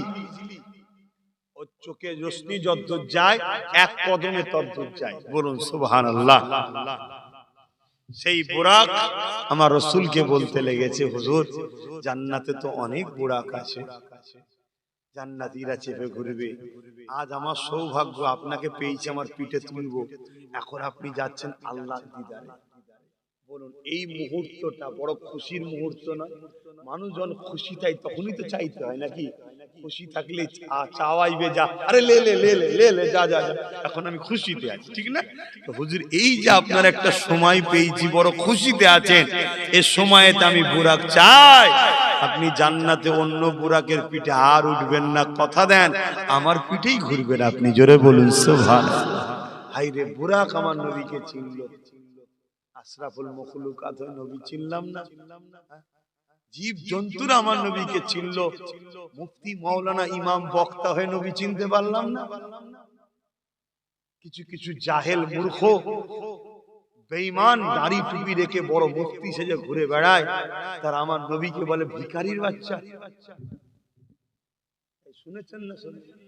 ও চোখে রশ্মি যতদূর যায় এক কদমে ততদূর যায় বলুন সুবহানাল্লাহ সেই বোরাক আমার রাসূলকে বলতে লেগেছে হুজুর জান্নাতে তো অনেক বোরাক আছে জান্নাতীরা চেপে ঘুরবে আজ আমার সৌভাগ্য আপনাকে পেয়েছি আমার পিঠে তুলবো এখন আপনি যাচ্ছেন আল্লাহর দিদারে বলুন এই মুহূর্তটা বড় খুশির মুহূর্ত না মানুষ যখন খুশি তাই তখনই তো চাইতে হয় নাকি খুশি থাকলে চাওয়াইবে যা আরে লে লে লে লে লে লে যা যা যা এখন আমি খুশিতে আছি ঠিক না তো হুজুর এই যে আপনার একটা সময় পেয়েছি বড় খুশিতে আছেন এই সময়েতে আমি বুরাক চাই আপনি জান্নাতে অন্য বুরাকের পিঠে আর উঠবেন না কথা দেন আমার পিঠেই ঘুরবেন আপনি জোরে বলুন সুবহানাল্লাহ হায় রে বুরাক আমার নবীকে চিনল আশরাফুল মখলুকাত নবী চিনলাম না জীব জন্তুরা আমার নবীকে চিনল মুফতি মাওলানা ইমাম বক্তা হয়ে নবী চিনতে পারলাম না কিছু কিছু জাহেল মূর্খ বেঈমান দাড়ি টুপি রেখে বড় মুফতি সেজে ঘুরে বেড়ায় তারা আমার নবীকে বলে ভিখারির বাচ্চা শুনেছেন না শুনেছেন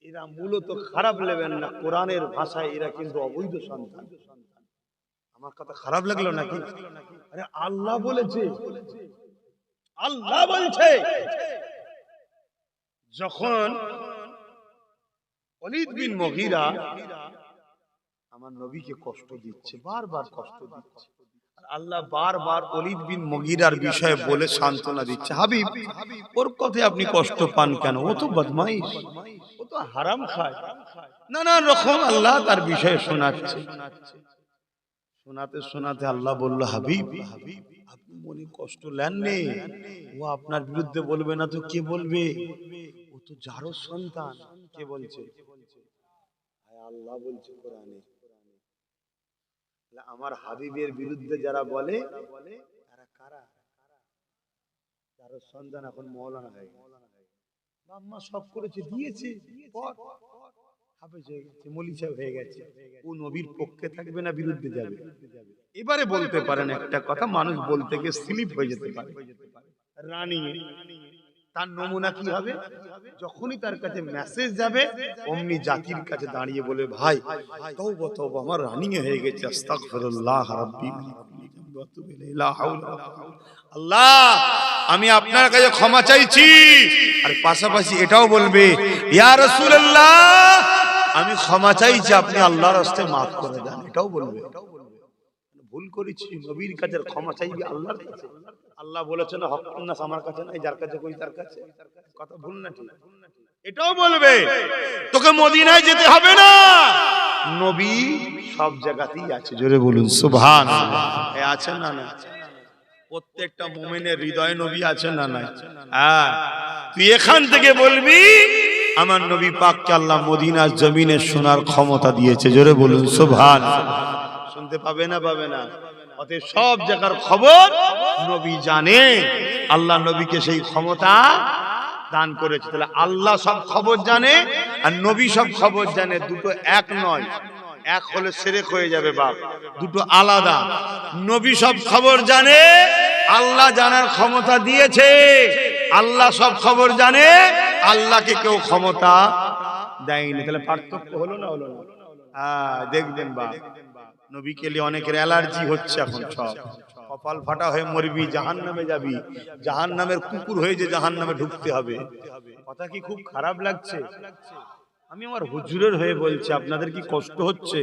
এরা মূলত খারাপ নেবেন না, কোরআনের ভাষায় এরা কিন্তু অবৈধ সন্তান। আমার কথা খারাপ লাগলো নাকি? আরে আল্লাহ বলেছে, আল্লাহ বলছে যখন ওলীদ বিন মুগীরা আমার নবীকে কষ্ট দিচ্ছে, বারবার কষ্ট দিচ্ছে, আর আল্লাহ বারবার ওলীদ বিন মুগীরার বিষয়ে বলে সান্ত্বনা দিচ্ছে, হাবিব ওর কথায় আপনি কষ্ট পান কেন? ও তো বদমাইশ, ও তো হারাম খায়, নানা রকম আল্লাহ তার বিষয়ে শোনাচ্ছে। শোনাতে শোনাতে আল্লাহ বলল, হাবিব আপনি মনে কষ্ট নেননি, ও আপনার বিরুদ্ধে বলবে না তো কে বলবে? ও তো যারও সন্তান। কে বলছে? আল্লাহ বলছে কোরআনে, আমার হাবিবের বিরুদ্ধে যারা বলে তারা কারা? যারও সন্তান এখন মওলানা হয়ে গেছে, আম্মা সব করেছে, দিয়েছে, পর হাফেজ হয়ে গেছে, মৌলভী সাহেব হয়ে গেছে, ও নবীর পক্ষে থাকবে না বিরুদ্ধে যাবে? এবারে বলতে পারেন একটা কথা, মানুষ বলতে গিয়ে স্লিপ হয়ে যেতে পারে। রানিং তার নমুনা কি হবে? যখনই তার কাছে মেসেজ যাবে অমনি জাতির কাছে দাঁড়িয়ে বলে, ভাই তওবা তওবা, আমার রানিং হয়ে গেছে, আস্তাগফিরুল্লাহ রাব্বি, আল্লাহ আমি আপনার কাছে ক্ষমা চাইছি। আর পাশাপাশি এটাও বলবে, ইয়া রাসূলুল্লাহ আমি ক্ষমা চাইছি, আপনি আল্লাহর রাস্তায় মাফ করে দেন। এটাও বলবে, ভুল করেছি, নবীর কাছে ক্ষমা চাইবি আল্লাহর কাছে। আল্লাহ বলেছেন হকুন নাস আমার কাছে নাই, যার কাছে কই তার কাছে। কথা ভুল না ঠিক? এটাও বলবে তোকে মদিনায় যেতে হবে না, নবী সব জায়গাতেই আছে। জোরে বলুন সুবহানাল্লাহ। আছে না? না, প্রত্যেকটা মুমিনের হৃদয়ে নবী আছে না? নাই। হ্যাঁ, তুই এখান থেকে বলবি আমার নবী পাককে আল্লাহ মদিনার জমিনে শোনার ক্ষমতা দিয়েছে। জোরে বলুন সুবহানাল্লাহ। শুনতে পাবে না? পাবে না? অতএব সব জায়গার খবর নবী জানে, আল্লাহ নবীকে সেই ক্ষমতা দান করেছে। তাহলে আল্লাহ সব খবর জানে আর নবী সব খবর জানে, দুটো এক নয়। এক হলে শিরক হয়ে যাবে বাপ, দুটো আলাদা। নবী সব খবর জানে, আল্লাহ জানার ক্ষমতা দিয়েছে। আল্লাহ সব খবর জানে, আল্লাহকে কেউ ক্ষমতা দেয়নি। তাহলে পার্থক্য হলো না? হলো না? দেখবেন বা নবীকে নিয়ে অনেকের অ্যালার্জি হচ্ছে এখন, সব কপাল ফাটা হয়ে মরবি, জাহান্নামে যাবি, জাহান্নামের কুকুর হয়ে যে জাহান্নামে ঢুকতে হবে। কথা কি খুব খারাপ লাগছে? আমি আমার হুজুরের হয়ে বলছি, আপনাদের কি কষ্ট হচ্ছে?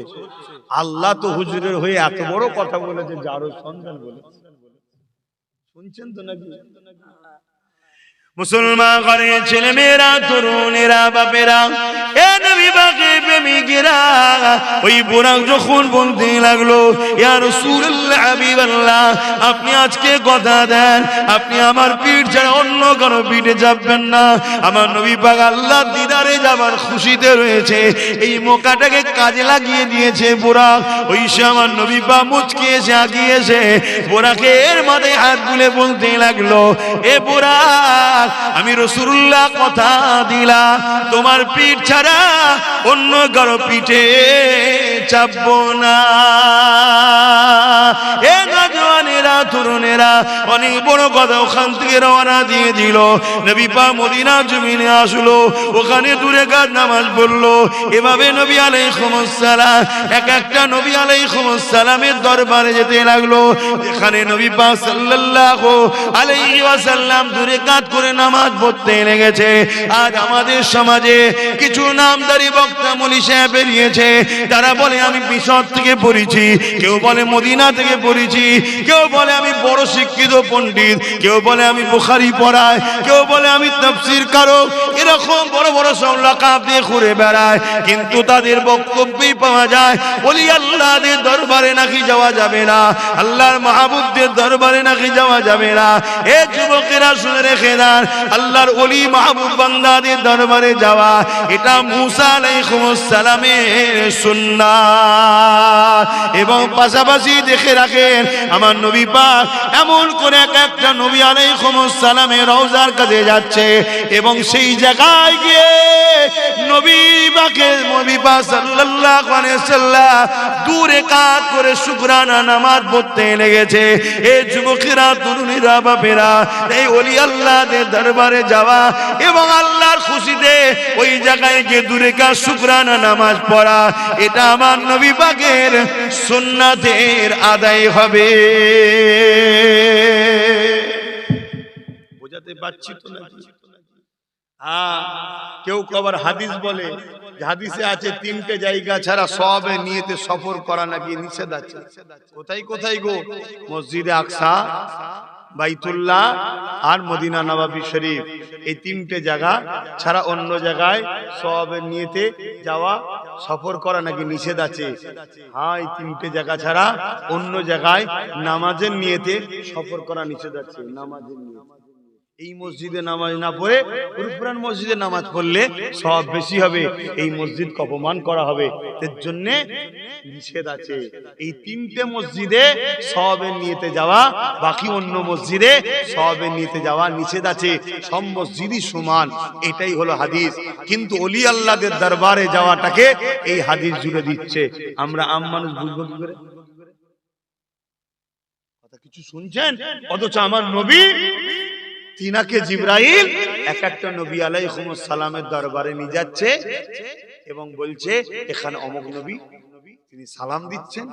আল্লাহ তো হুজুরের হয়ে এত বড় কথা বলেছে, যারও সন্তান বলেছে। শুনছেন তো নাকি? মুসলমান ঘরের ছেলে মেয়েরা, তরুণেরা, বাপেরা, এ নবী পাকের প্রেমিকেরা, ওই বুরাক যখন বলতে লাগলো, ইয়া রাসূলুল্লাহ হাবিবাল্লাহ আপনি আজকে কথা দেন, আপনি আমার পিঠ ছাড়া অন্য কারো পিঠে যাবেন না। আমার নবী পাক আল্লাহর দিদারে যাবার খুশিতে রয়েছে, এই মৌকাটাকে কাজে লাগিয়ে দিয়েছে বুরাক। ওই সে আমার নবী পাক মুচকি এসে আগিয়েছে, বুরাকের মাথায় হাত বুলে বলতে লাগলো, এ বুরাক আমি রাসূলুল্লাহ কথা দিলাম, তোমার পিঠ ছাড়া অন্য কারো পিঠে চাপবো না। এ নওজওয়ানেরা, তরুণেরা, অনেক বড় কথা ওখান থেকে রওনা দিয়ে দিল। নবী পাক মদিনা জমিনে আসলো, ওখানে দূরে কাজ নামাজ পড়লো। এভাবে নবী আলাইহিস সালাম এক একটা নবী আলাইহিস সালামের দরবারে যেতে লাগলো। এখানে নবী পাক সাল্লাল্লাহু আলাইহি ওয়াসাল্লাম দূরে কাজ করে নামাজ পড়তে লেগেছে। আজ আমাদের সমাজে কিছু নামদারি বক্তা মুলি সাহেব বেরিয়েছে, তারা বলে আমি মিশর থেকে পড়েছি, কেউ বলে মদিনা থেকে পড়েছি, কেউ বলে আমি বড় শিক্ষিত পণ্ডিত, কেউ বলে আমি বুখারী পড়াই, কেউ বলে আমি তাফসীর কারক, এরকম বড় বড় সব লাকাব দিয়ে ঘুরে বেড়ায়। কিন্তু তাদের বক্তব্যই পাওয়া যায় ওলি আল্লাহদের দরবারে নাকি যাওয়া যাবে না, আল্লাহর মাহবুবদের দরবারে নাকি যাওয়া যাবে না। এ যুবকেরা শুনে রেখে দেন, আল্লাহর ওলি মাহবুব বান্দাদের দরবারে যাওয়া এটা মুসা আলাইহিস সালামের সুন্নাত। এবং পাশাপাশি দেখে রাখেন আমার নবী পাক এমন করে এক একটা নবী আলাইহিস সালামের রওজার কাছে যাচ্ছে এবং সেই জায়গায় গিয়ে নবী পাক সাল্লাল্লাহু আলাইহি সাল্লাম দূরে কাত করে শুকরানা নামাজ পড়তে লেগেছে। এই যুবকেরা, তরুণীরা, বাপেরা, এই ওলি আল্লাহদের দরবারে যাওয়া এবং আল্লাহর খুশিতে ওই জায়গায় গিয়ে দূরে কাত শুকরানা নামাজ পড়া, এটা আমার নবী পাকের সুন্নাতের আদায় হবে। বোঝাতে পারছি তো নাকি? হ্যাঁ, কেউ আবার হাদিস বলে যে হাদিসে আছে 3টে জায়গা ছাড়া সবে নিয়েতে সফর করা নাকি নিষেধ আছে। কোথায় কোথায় গো? মসজিদে আকসা, বাইতুল্লাহ আর মদিনা নববী শরীফ, এই 3টে জায়গা ছাড়া অন্য জায়গায় সবে নিয়েতে যাওয়া সফর করা নাকি নিষেধ আছে। হ্যাঁ, এই 3টে জায়গা ছাড়া অন্য জায়গায় নামাজের নিয়েতে সফর করা নিষেধ আছে। নামাজের নিয়তে এই মসজিদে নামাজ না পড়ে পুরপুরান মসজিদে নামাজ পড়লে সব বেশি হবে, এই মসজিদকে অপমান করা হবে, এর জন্য নিষেধ আছে। এই 3টে মসজিদে সওয়াবের নিয়তে যাওয়া, বাকি অন্য মসজিদে সওয়াবের নিয়তে যাওয়া নিষেধ আছে। সব মসজিদই সমান, এটাই হলো হাদিস। কিন্তু ওলি আল্লাহদের দরবারে যাওয়াটাকে এই হাদিস জুড়ে দিচ্ছে। আমরা আম মানুষ বুঝবো কি করে? কথা কিছু শুনছেন? অথচ আমার নবী তিনাকে জিবরাইল এক একটা নবী আলাইহিস সালামের দরবারে নিয়ে যাচ্ছে এবং বলছে এখানে অমুক নবী, তিনি সালাম দিচ্ছেন,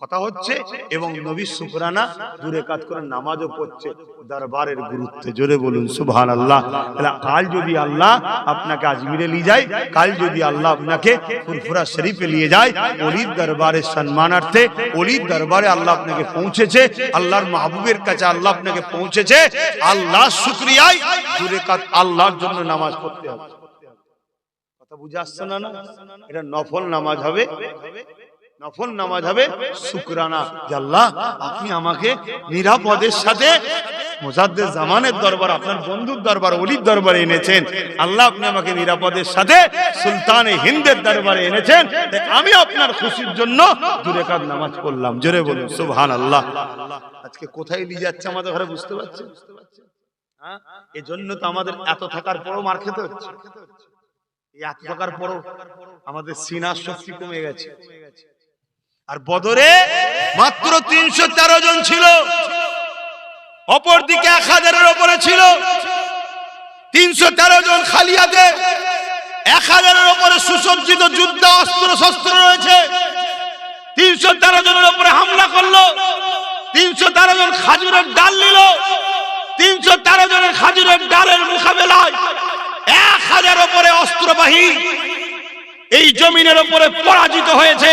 কথা হচ্ছে এবং নবী শুকরানা দূরে কাজ করে নামাজও পড়ছে। দরবারের গুরুত্ব জোরে বলুন সুবহানাল্লাহ। তাহলে কাল যদি আল্লাহ আপনাকে আজমিরে নিয়ে যায়, কাল যদি আল্লাহ আপনাকে ফুরফুরা শরীফে নিয়ে যায়, ওলির দরবারের সম্মানার্থে, ওলির দরবারে আল্লাহ আপনাকে পৌঁছেছে, আল্লাহর মাহবুবের কাছে আল্লাহ আপনাকে পৌঁছেছে, আল্লাহ শুকরিয়ায় দূরে কাজ আল্লাহর জন্য নামাজ পড়তে হবে। কথা বুঝে আসছে না? এটা নফল নামাজ হবে, নফল নামাজ হবে শুকরানা, যে আল্লাহ আপনি আমাকে নিরাপদের সাথে মুজাদ্দেদ জামানের দরবার, আপনার বন্ধুর দরবার, ওলির দরবারে এনেছেন। আল্লাহ আপনি আমাকে নিরাপদের সাথে সুলতানে হিন্দের দরবারে এনেছেন, আমি আপনার খুশির জন্য দূরে কাজ নামাজ পড়লাম। জোরে বলুন সুবহানাল্লাহ। আজকে কোথায় নিয়ে যাচ্ছে আমাদের ঘরে বুঝতে পারছেন? হ্যাঁ, এজন্য তো আমাদের এত থাকার পরও মার খেতে হচ্ছে। এত থাকার পরও আমাদের সিনার শক্তি কমে গেছে। আর বদরে মাত্র 313 জন ছিল, অপরদিকে 1000-এর উপরে ছিল। 313 জন খালি হাতে, 1000-এর উপরে সুসজ্জিত যুদ্ধ অস্ত্র শস্ত্র রয়েছে। 313 জনের উপরে হামলা করলো। 313 জন খাজুরের ডাল নিল। 313 জনের খাজুরের ডালের মোকাবেলায় 1000 উপরে অস্ত্রবাহী এই জমিনের উপরে পরাজিত হয়েছে।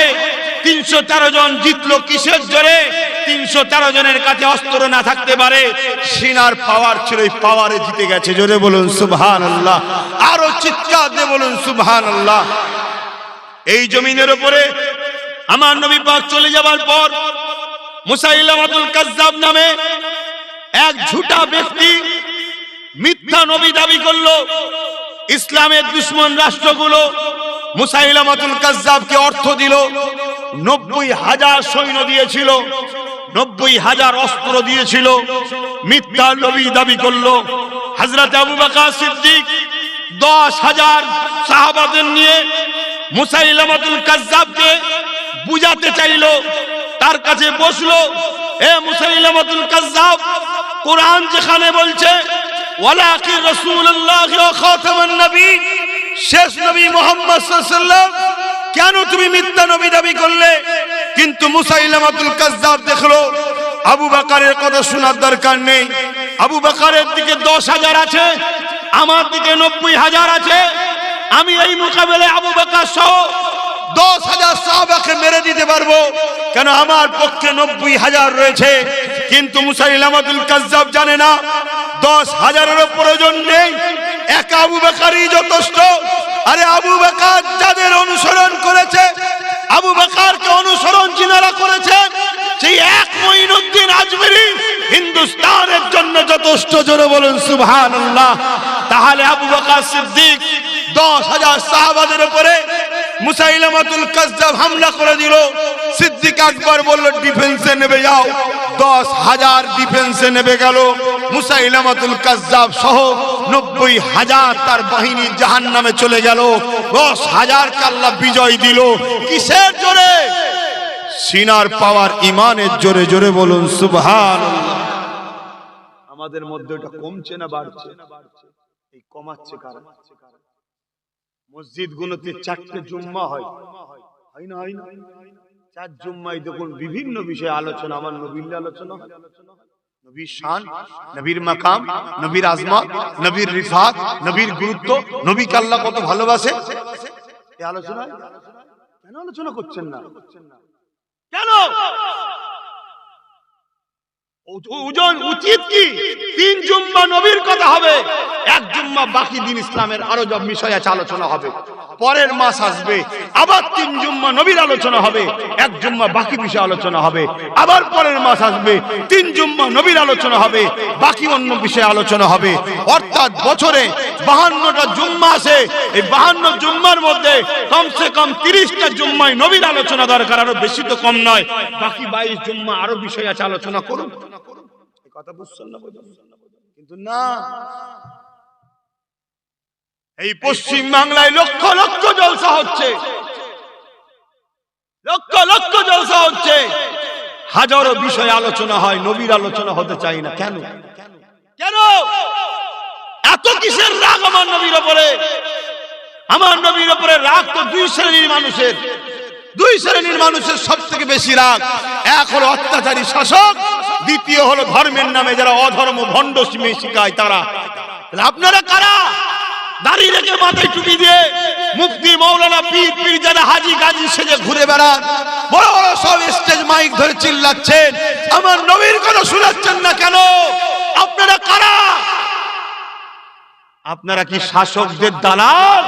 313 জন জিতলো কিসের জোরে? 313 জনের কাছে অস্ত্র না থাকতে পারে, সিনার পাওয়ার ছিল, এই পাওয়ারে জিতে গেছে। জোরে বলুন সুবহানাল্লাহ, আরো চিৎকার দিয়ে বলুন সুবহানাল্লাহ। এই জমিনের উপরে আমার নবী পাক চলে যাওয়ার পর মুসাইলামাতুল কাজ্জাব নামে এক ঝুটা ব্যক্তি মিথ্যা নবী দাবি করলো। ইসলামের দুশমন রাষ্ট্রগুলো মুসাইলামাতুল কাজ্জাবকে অর্থ দিল, 90,000 সৈন্য দিয়েছিল, 90,000 অস্ত্র দিয়েছিল, মিথ্যা নবী দাবি করলো। হযরত আবু বকর সিদ্দিক 10,000 সাহাবাদের নিয়ে মুসাইলামাতুল কাজ্জাবকে বুঝাতে চাইলো, তার কাছে বসলো। এ মুসাইলামাতুল কাজ্জাব, কোরআন যেখানে বলছে ওয়ালাকিন রাসূলুল্লাহ ওয়া খাতামুন নবী, শেষ নবী মুহাম্মদ সাল্লাল্লাহু আলাইহি ওয়াসাল্লাম, কেন তুমি মিথ্যা নবী দাবি করলে? কিন্তু মুসাইলামাতুল কাজ্জাব দেখলো আবু বকরের কথা শোনার দরকার নেই, আবু বকরের দিকে 10,000 আছে, আমার দিকে 90,000 আছে, আমি এই মোকাবেলায় আবু বকর সহ 10,000 সাহাবাকে মেরে দিতে পারবো, কেন আমার পক্ষে 90,000 রয়েছে। কিন্তু মুসাইলামাতুল কাজ্জাব জানে না 10,000-এরও প্রয়োজন নেই, এক আবু বকরই যথেষ্ট। আরে আবু বকর যাদের অনুসরণ করেছে, আবু বকরকে অনুসরণ যিনারা করেছেন, সেই এক মঈনুদ্দিন আজমিরি হিন্দুস্তানের জন্য যথেষ্ট। জোরে বলুন সুবহানাল্লাহ। তাহলে আবু বকর সিদ্দিক 10,000 সাহাবাদের উপরে মুসাইলামাতুল কাজ্জাব হামলা করে দিল। সিদ্দিক আকবর বলল ডিফেন্সে নেবে যাও, 10,000 ডিফেন্সে নেবে গেল। মুসাইলামাতুল কাজ্জাব সহ 90,000 তার বাহিনী জাহান্নামে চলে গেল। 10,000 কে আল্লাহ বিজয় দিল। কিসের জোরে? সিনার পাওয়ার, ইমানের জোরে। জোরে বলুন সুবহানাল্লাহ। আমাদের মধ্যে এটা কমছে না বাড়ছে? এই কমাচ্ছে কারণ মসজিদ গুলোতে 4টে জুম্মা হয় না? হয় না? 4 জুম্মায় দেখুন বিভিন্ন বিষয়ে আলোচনা। আমার নবীর আলোচনা, নবীর শান, নবীর মাকাম, নবীর আজমত, নবীর রিফাত, নবীর গুরুত্ব, নবীকে আল্লাহ কত ভালোবাসে, এই আলোচনা। কেন আলোচনা করছেন না? কেন? ওজন উচিত কি 3 জুম্মা নবীর কথা হবে, 1 জুম্মা বাকি দিন ইসলামের আরো সব বিষয় আছে আলোচনা হবে। পরের মাস আসবে আবার 3 জুম্মা নবীর আলোচনা হবে, 1 জুম্মা বাকি বিষয় আলোচনা হবে। আবার পরের মাস আসবে 3 জুম্মা নবীর আলোচনা হবে, বাকি অন্য বিষয়ে আলোচনা হবে। অর্থাৎ বছরে 52টা জুম্মা আছে। এই 52 জুম্মার মধ্যে কমসে কম 30টা জুম্মায় নবীর আলোচনা দরকার, আরো বেশি তো কম নয়। বাকি 22 জুম্মা আরো বিষয় আছে আলোচনা করুন। এই কথা বুঝছেন না? কিন্তু না, এই পশ্চিম বাংলায় লক্ষ লক্ষ জলসা হচ্ছে, লক্ষ লক্ষ জলসা হচ্ছে, হাজারো বিষয় আলোচনা হয়, নবীর আলোচনা হতে চাই না। কেন? কেন এত কিসের রাগ আমার নবীর উপরে? আমার নবীর উপরে রাগ তো 2 শ্রেণীর মানুষের। 2 শ্রেণীর মানুষের সব থেকে বেশি রাগ। এক হলো অত্যাচারী শাসক, দ্বিতীয় হলো ধর্মের নামে যারা অধর্ম ভণ্ড শিখায় তারা। আপনারা কারা? দাড়ি রেখে মাথায় টুপি দিয়ে মুফতি মৌলানা পীর পীরজাদা হাজী গাজী সেজে ঘুরে বেড়ান, বড় বড় সব স্টেজ মাইক ধরে চিল্লাচ্ছেন, আমার নবীর কথা শোনাচ্ছেন না কেন? আপনারা কারা? আপনারা কি শাসকদের দালাল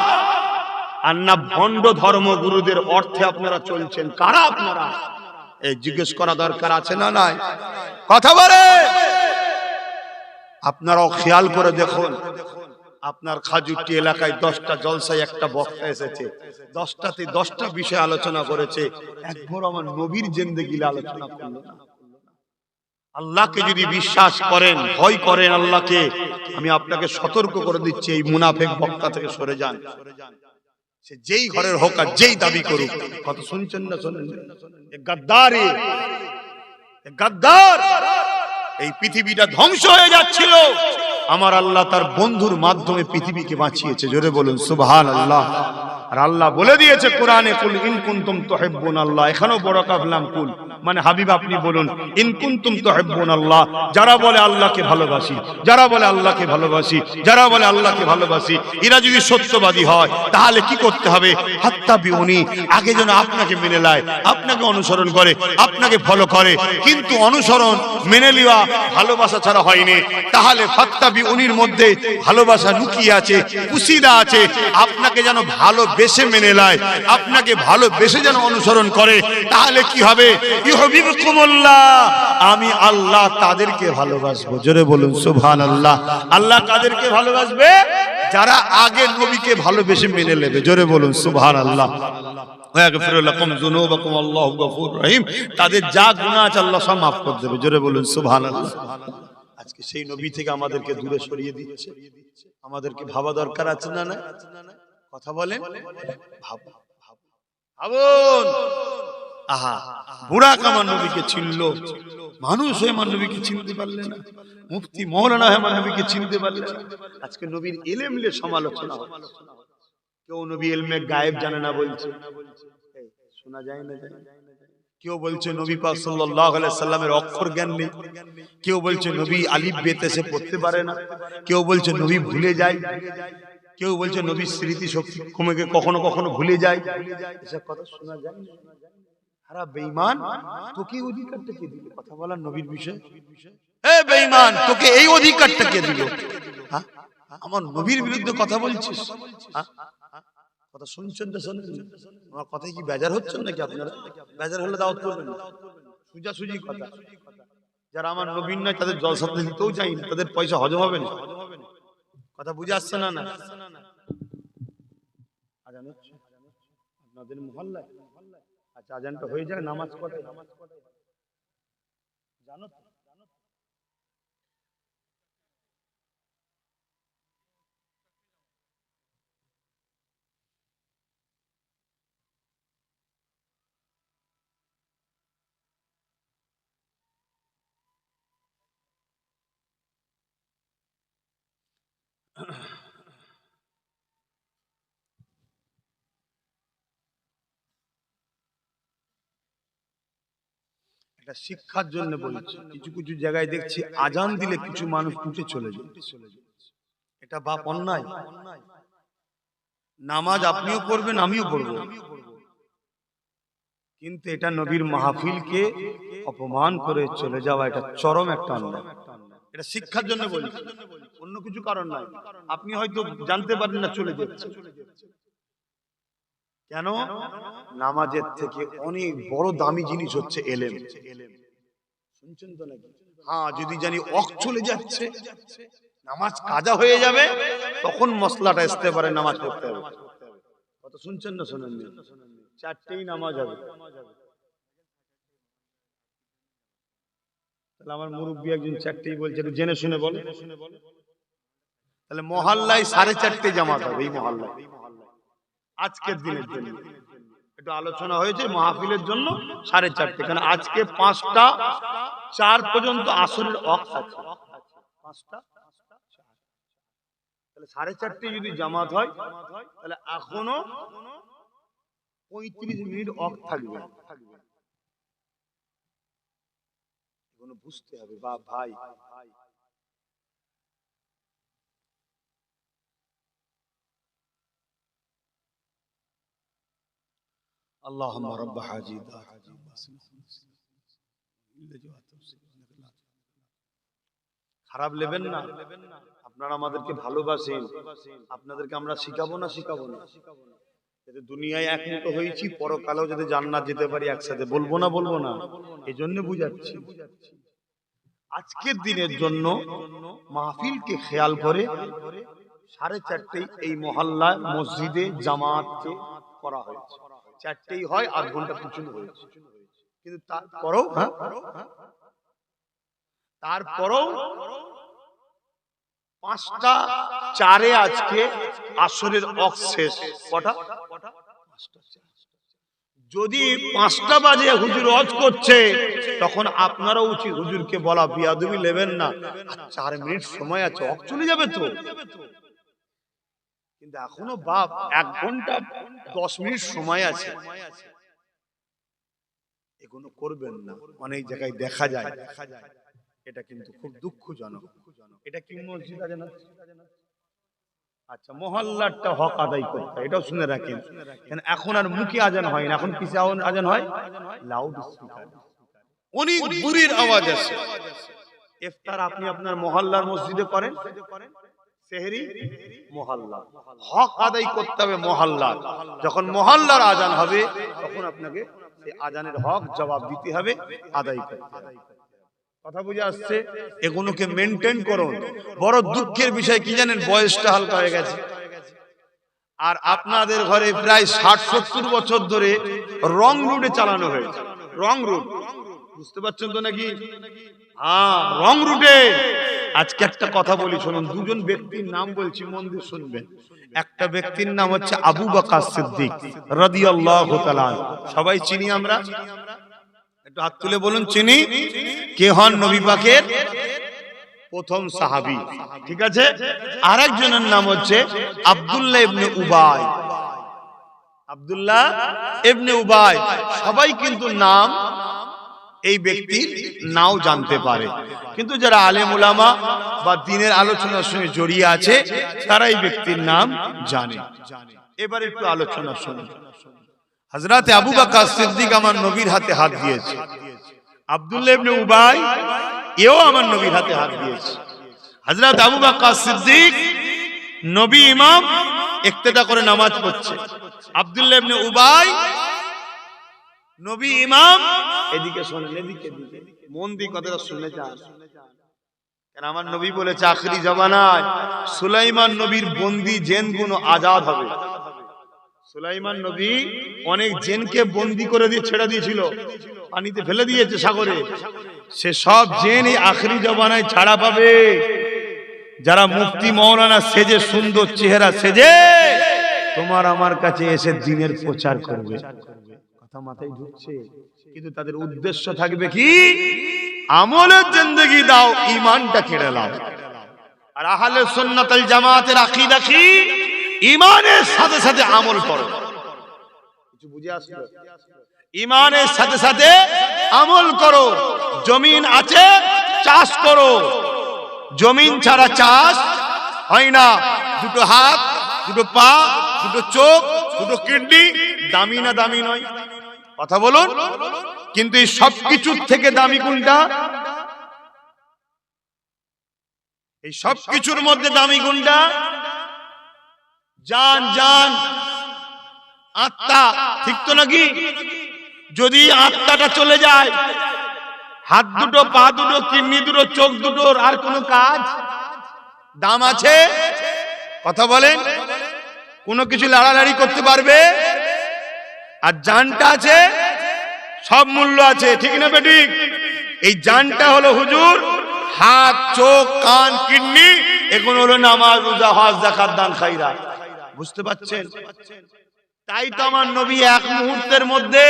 আর না ভণ্ড ধর্মগুরুদের অর্থে আপনারা চলছেন? কারা আপনারা? এই জিজ্ঞেস করা দরকার আছে না নাই? কথা বলে আপনারাও খেয়াল করে দেখুন, আপনার খাজুরটি এলাকায় 10টা জলসায় একটা বক্তা এসেছে, 10টাতে 10টা বিষয় আলোচনা করেছে, একবার আমার নবীর জিন্দেগির আলোচনা করল না। আল্লাহকে যদি বিশ্বাস করেন, ভয় করেন আল্লাহকে, আমি আপনাকে সতর্ক করে দিচ্ছি, এই মুনাফিক বক্তা থেকে সরে যান। সে যেই ঘরের হোক আর যেই দাবি করুক। কথা শুনছেন না? শোনেন, গাদ্দারি, গাদ্দার। এই পৃথিবীটা ধ্বংস হয়ে যাচ্ছিল, আমার আল্লাহ তার বন্ধুর মাধ্যমে পৃথিবীকে বাঁচিয়েছে। জোরে বলুন সুবহানাল্লাহ। আর আল্লাহ বলে দিয়েছে কোরআনে, কুল ইন কুনতুম তুহিব্বুনাল্লাহ। এখানেও বড় কাফলাম কুল, মানে হাবিব আপনি বলুন ইন কুনতুম তুহিব্বুনাল্লাহ। যারা বলে আল্লাহকে ভালোবাসি, যারা বলে আল্লাহকে ভালোবাসি, যারা বলে আল্লাহকে ভালোবাসি, এরা যদি সত্যবাদী হয় তাহলে কি করতে হবে? ফাত্তাবিউনি, আগে যেন আপনাকে মেনে নেয়, আপনাকে অনুসরণ করে, আপনাকে ফলো করে। কিন্তু অনুসরণ মেনে নেওয়া ভালোবাসা ছাড়া হয়নি। তাহলে ফাত্তাবিউনির মধ্যে ভালোবাসা লুকিয়ে আছে, কুশিদা আছে। আপনাকে যেন ভালোবেসে মেনে নেয়, আপনাকে ভালোবেসে যেন অনুসরণ করে, তাহলে কি হবে? ইউহিব্বুকুমুল্লাহ, আমি আল্লাহ তাদেরকে ভালোবাসবো। জোরে বলুন সুবহানাল্লাহ। আল্লাহ কাদেরকে ভালোবাসবে? যারা আগে নবীকে ভালোবেসে মেনে নেবে। জোরে বলুন সুবহানাল্লাহ। তাদের যা গুনাহ আছে আল্লাহ সব মাফ করে দেবে। জোরে বলুন সুবহানাল্লাহ। আজকে সেই নবী থেকে আমাদেরকে দূরে সরিয়ে দিচ্ছে, আমাদেরকে ভাবা দরকার আছে না? না কথা বলেন, ভাবুন। আহা, বুড়া কামার নবীকে চিনলো, মানুষ হয়ে আমার নবীকে চিনতে পারলে না, মুফতি মৌলানা হয়ে আমার নবীকে চিনতে পারলে না। আজকে নবীর ইলম নিয়ে সমালোচনা হয়। কেউ নবী ইলমে গায়েব জানে না বলছে, শোনা যায় না? কেউ বলছে নবী পাক সাল্লাল্লাহু আলাইহি সাল্লামের অক্ষর জ্ঞান নেই, কেউ বলছে নবী আলিফ বে তে সে পড়তে পারে না, কেউ বলছে নবী ভুলে যায়, কেউ বলছে নবী স্মৃতি শক্তি কমে গিয়ে কখনো কখনো ভুলে যায়। এসব কথা শোনা যায় না? আরে বেঈমান, তোকে অধিকারটা কে দিল কথা বলার নবীর বিষয়ে? এ বেঈমান, তোকে এই অধিকারটা কে দিল? হ্যাঁ, আমার নবীর বিরুদ্ধে কথা বলছিস? হ্যাঁ, কথা শুনছেন না? শোনেন আমার কথায় কি বেজার হচ্ছেন নাকি আপনারা? বেজার হলে দাওয়াত করবেন না, সোজাসুজি কথা। যারা আমার নবীর নয় তাদের জলসাতে দিতেও চাই না, তাদের পয়সা হজম হবে না। কথা বুঝে আসছে না? না আজান হচ্ছে আপনাদের মহল্লায়? আচ্ছা আজানটা হয়ে যায়, নামাজ পড়ে জানো তো? এটা শিক্ষার জন্য বলছি। কিছু কিছু জায়গায় দেখছি আজান দিলে কিছু মানুষ উঠে চলে যায়, এটা বাপ অন্যায়। নামাজ আপনিও পড়বেন, আমিও পড়বো, কিন্তু এটা নবীর মাহফিলকে অপমান করে চলে যাওয়া, এটা চরম একটা অন্যায়। এটা শিক্ষার জন্য বলছি, অন্য কিছু কারণ নাই। আপনি হয়তো জানতে পারেন না, চলে যাচ্ছে কেন? নামাজের থেকে অনেক বড় দামি জিনিস হচ্ছে এলেম। শুনছেন তো নাকি? হ্যাঁ, যদি জানি চলে যাচ্ছে, নামাজ কাজা হয়ে যাবে, তখন মশলাটা আসতে পারে, নামাজ পড়তে হবে। কথা শুনছেন না শোনেন? চারটেই নামাজ হবে। তাহলে আমার মুরব্বী একজন চারটেই বলছে, একটু জেনে শুনে বলে। তাহলে মহল্লায় 4:30 জামাত হবে। এই মহল্লায় আজকের দিনের জন্য একটু আলোচনা হয়েছে, মাহফিলের জন্য 4:30, কারণ আজকে 5টা 4 পর্যন্ত আসরের ওয়াক্ত আছে। 5টা 4, তাহলে 4:30 যদি জামাত হয়, তাহলে এখনো 35 মিনিট ওয়াক্ত থাকবে। এগুলো বুঝতে হবে বা ভাই। আল্লাহুম্মা রাব্ব হাযিহি দার, খারাপ নেবেন না। আপনারা আমাদেরকে ভালোবাসেন, আপনাদেরকে আমরা শিখাবো না? শিখাবো না। যাতে দুনিয়ায় একমত হয়েছি, পরকালেও যদি জান্নাত যেতে পারি একসাথে, বলবো না? বলবো না। এই জন্য বুঝাচ্ছি, আজকের দিনের জন্য মাহফিলকে খেয়াল করে 4:30 এই মহল্লায় মসজিদে জামাতকে করা হয়েছে। 4টেই হয়, 8 ঘন্টা পিছনে হয়েছে, কিন্তু তারপরও তারপরও 5টা 4 আজকে আসরের ওয়াক্ত শেষ। কটা? 5টা 4। যদি 5টা বাজে হুজুর ওয়াজ করছে, তখন আপনারও উচিত হুজুরকে বলা, বিয়াদবি নেবেন না, 4 মিনিট সময় আছে, ওয়াক্ত চলে যাবে তো। কিন্তু এখনো বাপ 1 ঘন্টা 10 মিনিট সময় আছে, এগুলো করবেন না। অনেক জায়গায় দেখা যায়, এটা কিন্তু খুব দুঃখজনক। এটা কি মসজিদ আছে না? আচ্ছা, মহল্লারটা হক আদায় করতে, এটাও শুনে রাখেন। এখন আর মুখে আজান হয় না, এখন কিসে আজান হয়? লাউড স্পিকার, অনেক দূরের আওয়াজ আসে। ইফতার আপনি আপনার মহল্লার মসজিদে করেন, সেহরি মহল্লা, হক আদায় করতে হবে মহল্লার। যখন মহল্লার আজান হবে, তখন আপনাকে সেই আজানের হক জবাব দিতে হবে, আদায় করতে হবে। কথা বুঝে আসছে? এগুলোকে মেনটেন করুন। বড় দুঃখের বিষয় কি জানেন? বয়সটা হালকা হয়ে গেছে, আর আপনাদের ঘরে প্রায় 60-70 বছর ধরে রং রুটে চালানো হয়েছে। রং রুট, বুঝতে পারছেন তো নাকি? হ্যাঁ, রং রুটে। আজকে একটা কথা বলি শুনুন, দুজন ব্যক্তির নাম বলছি, মন দিয়ে শুনবেন। একটা ব্যক্তির নাম হচ্ছে আবু বকর সিদ্দিক রাদিয়াল্লাহু তাআলা। সবাই চিনি আমরা? একটু হাত তুলে বলুন, চিনি? কে হন? নবী পাকের প্রথম সাহাবী, ঠিক আছে? আরেকজনের নাম হচ্ছে আব্দুল্লাহ ইবনে উবাই। আব্দুল্লাহ ইবনে উবাই, সবাই কিন্তু নাম এই ব্যক্তির নাও জানতে পারে, কিন্তু যারা আলেম উলামা বা দ্বীনের আলোচনার সঙ্গে জড়িয়ে আছে, তারা এই ব্যক্তির নাম জানে। এবার একটু আলোচনা শুনুন। হযরত আবু বকর সিদ্দিক আমার নবীর হাতে হাত দিয়েছে, আব্দুল্লাহ ইবনে উবাই এও আমার নবীর হাতে হাত দিয়েছে। হযরত আবু বকর সিদ্দিক নবী ইমাম, ইক্তেদা করে নামাজ পড়ছে। আব্দুল্লাহ ইবনে উবাই নবী ইমাম। এদিকে শোনেন, এদিকে মন দিয়ে কথাটা শুনে যান, কারণ আমার নবী বলেছে আখিরি জামানায় সুলাইমান নবীর বন্দী জেনগুলো আজাদ হবে। সুলাইমান নবী অনেক জিনকে বন্দী করে দিয়ে ছেড়ে দিয়েছিল, পানিতে ফেলে দিয়েছে সাগরে। সে সব জিন এই আখরি জমানায় ছাড়া পাবে যারা মুফতি মাওলানা সেজে, সুন্দর চেহারা সেজে তোমার আমার কাছে এসে দ্বীনের প্রচার করবে। কথা মাথায় ঢুকছে? কিন্তু তাদের উদ্দেশ্য থাকবে কি? আমলের জিন্দেগি দাও, ঈমানটা কেড়ে নাও। আর আহলে সুন্নাত ওয়াল জামাতের আকীদা কি? ঈমানের সাথে সাথে আমল করো। কিছু বুঝে আসলো? ঈমানের সাথে সাথে আমল করো। জমিন আছে, চাষ করো। জমিন ছাড়া চাষ হয় না। দুটো হাত, দুটো পা, দুটো চোখ, দুটো কিডনি দামি না দামি নয়? কথা বলুন। কিন্তু এই সব কিছুর থেকে দামি কোনটা? এই সব কিছুর মধ্যে দামি কোনটা? জান, জান, আত্মা। ঠিক তো নাকি? যদি আত্মাটা চলে যায়, হাত দুটো, পা দুটো, কিডনি দুটো, চোখ দুটোর আর কোনো কাজ দাম আছে? কথা বলেন। কোনো কিছু লাড়ালাড়ি করতে পারবে? আর জানটা আছে, সব মূল্য আছে। ঠিক না বেঠিক? এই জানটা হলো হুজুর হাত, চোখ, কান, কিডনি, এগুলো হলো নামাজ, রোজা, হজ, যাকাত, দান, খায়রাত। বুঝতে পারছেন? তাই তো আমার নবী এক মুহূর্তের মধ্যে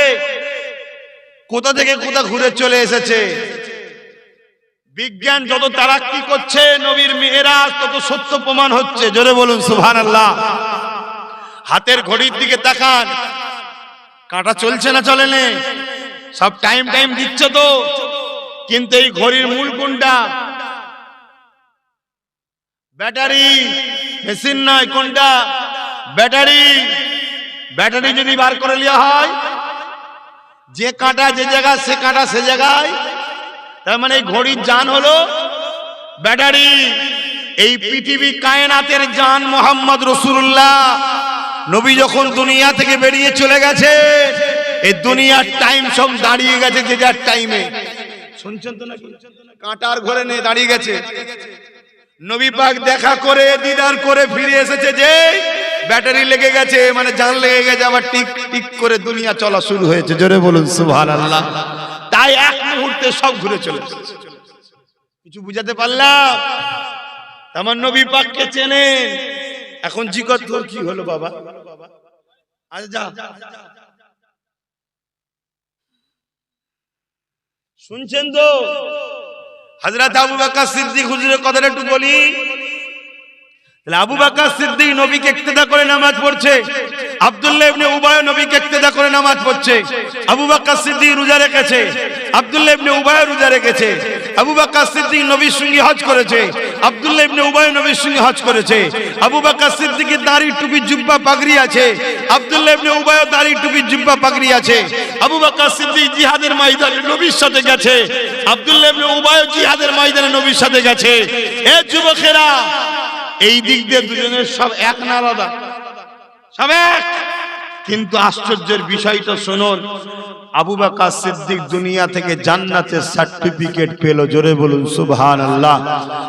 কোথা থেকে কোথা ঘুরে চলে এসেছে। বিজ্ঞান যত তারাক্কি করছে, নবীর মেরাজ তত সত্য প্রমাণ হচ্ছে। জোরে বলুন সুবহানাল্লাহ। হাতের ঘড়ির দিকে তাকান, কাঁটা চলছে না চলে না? সব টাইম টাইম দিচ্ছে তো, কিন্তু এই ঘড়ির মূল কোনটা? ব্যাটারি, মেশিন নয়। কোনটা? ব্যাটারি। ব্যাটারি যদি বার করে নেওয়া হয়, যে কাঁটা যে জায়গায়, সে কাঁটা সে জায়গায়। তার মানে এই ঘড়ির জান হলো ব্যাটারি। এই পৃথিবী কায়নাতের জান মুহাম্মদ রাসূলুল্লাহ। নবী যখন দুনিয়া থেকে বেরিয়ে চলে গেছে, এই দুনিয়ার টাইম সব দাঁড়িয়ে গেছে যে যার টাইমে। শুনছেন তো নাকি? কাঁটার ঘরে নেই, দাঁড়িয়ে গেছে। নবী পাক দেখা করে, দিদার করে ফিরে এসেছে যে ব্যাটারি লেগে গেছে, মানে জান লেগে গেছে, আবার টিক টিক করে দুনিয়া চলা শুরু হয়েছে। জোরে বলুন সুবহানাল্লাহ। তাই এক মুহূর্তে সব ঘুরে চলে এসেছে। কিছু বুঝাতে পারলাম? আমার নবী পাককে চেনেন। এখন জিজ্ঞাস তোর কি হলো বাবা? আজ যা, শুনছেন তো? হযরত আবু বকর সিদ্দিক হুজুরের কথাটা একটু বলি। তাহলে আবু বকর সিদ্দিক নবীকে ইক্তেদা করে নামাজ পড়ছে, আব্দুল্লাহ ইবনে উবাই নবীকে ইক্তেদা করে নামাজ পড়ছে। আবু বকর সিদ্দিক রোজা রেখেছে, আব্দুল্লাহ ইবনে উবাই রোজা রেখেছে। আবু বকর সিদ্দিক নবীর সঙ্গে হজ করেছে, আব্দুল্লাহ ইবনে উবাই নবীর সঙ্গে হজ করেছে। আবু বকর সিদ্দিকের দাড়ি, টুপি, জুব্বা, পাগড়ি আছে। আব্দুল্লাহ ইবনে উবাই দাড়ি, টুপি, জুব্বা, পাগড়ি আছে। আবু বকর সিদ্দিক জিহাদের ময়দানে নবীর সাথে গেছে, আব্দুল্লাহ ইবনে উবাই জিহাদের ময়দানে নবীর সাথে গেছে। এ যুবকেরা, এই দিক দিয়ে দুজনের সব এক না আলাদা? সব এক। কিন্তু আশ্চর্যের বিষয়টা শুনুন, আবু বকর সিদ্দিক দুনিয়া থেকে জান্নাতের সার্টিফিকেট পেল। জোরে বলুন সুবহানাল্লাহ।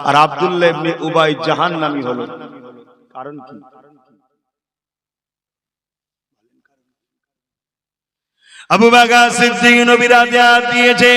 আর আব্দুল্লাহ ইবনে উবাই জাহান্নামী হলো। কারণ কি? আবু বকর সিদ্দিক নবীর হাতে হাত দিয়েছে,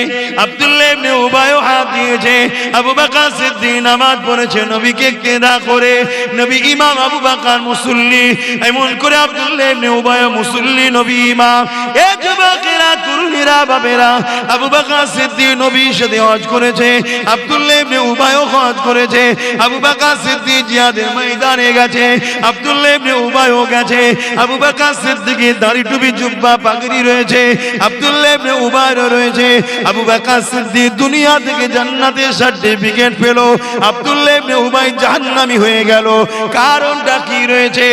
আব্দুল্লাহ ইবনে উবাইও হাত দিয়েছে। আবু বকর সিদ্দিক নামাজ পড়েছে নবীকে ইক্তেদা করে। নবী ইমাম, আবু বকর মুসল্লি, এমন করে আব্দুল্লাহ ইবনে উবাইও মুসল্লি, নবী ইমাম। এ যুবকেরা, তরুণীরা, বাবেরা, আবু বকর সিদ্দিক নবীর সাথে হজ করেছে, আব্দুল্লাহ ইবনে উবাইও হজ করেছে। আবু বকর সিদ্দিক জিহাদের ময়দানে গেছে, আব্দুল্লাহ ইবনে উবাইও গেছে। আবু বকর সিদ্দিকের দাড়ি, টুপি, জুব্বা, পাগড়ি রয়েছে, আব্দুল্লাহ ইবনে উবাইর রয়েছে। আবু বকর সিদ্দিক দুনিয়া থেকে জান্নাতের সার্টিফিকেট পেল, আব্দুল্লাহ ইবনে উবাই জাহান্নামী হয়ে গেল। কারণটা কি রয়েছে?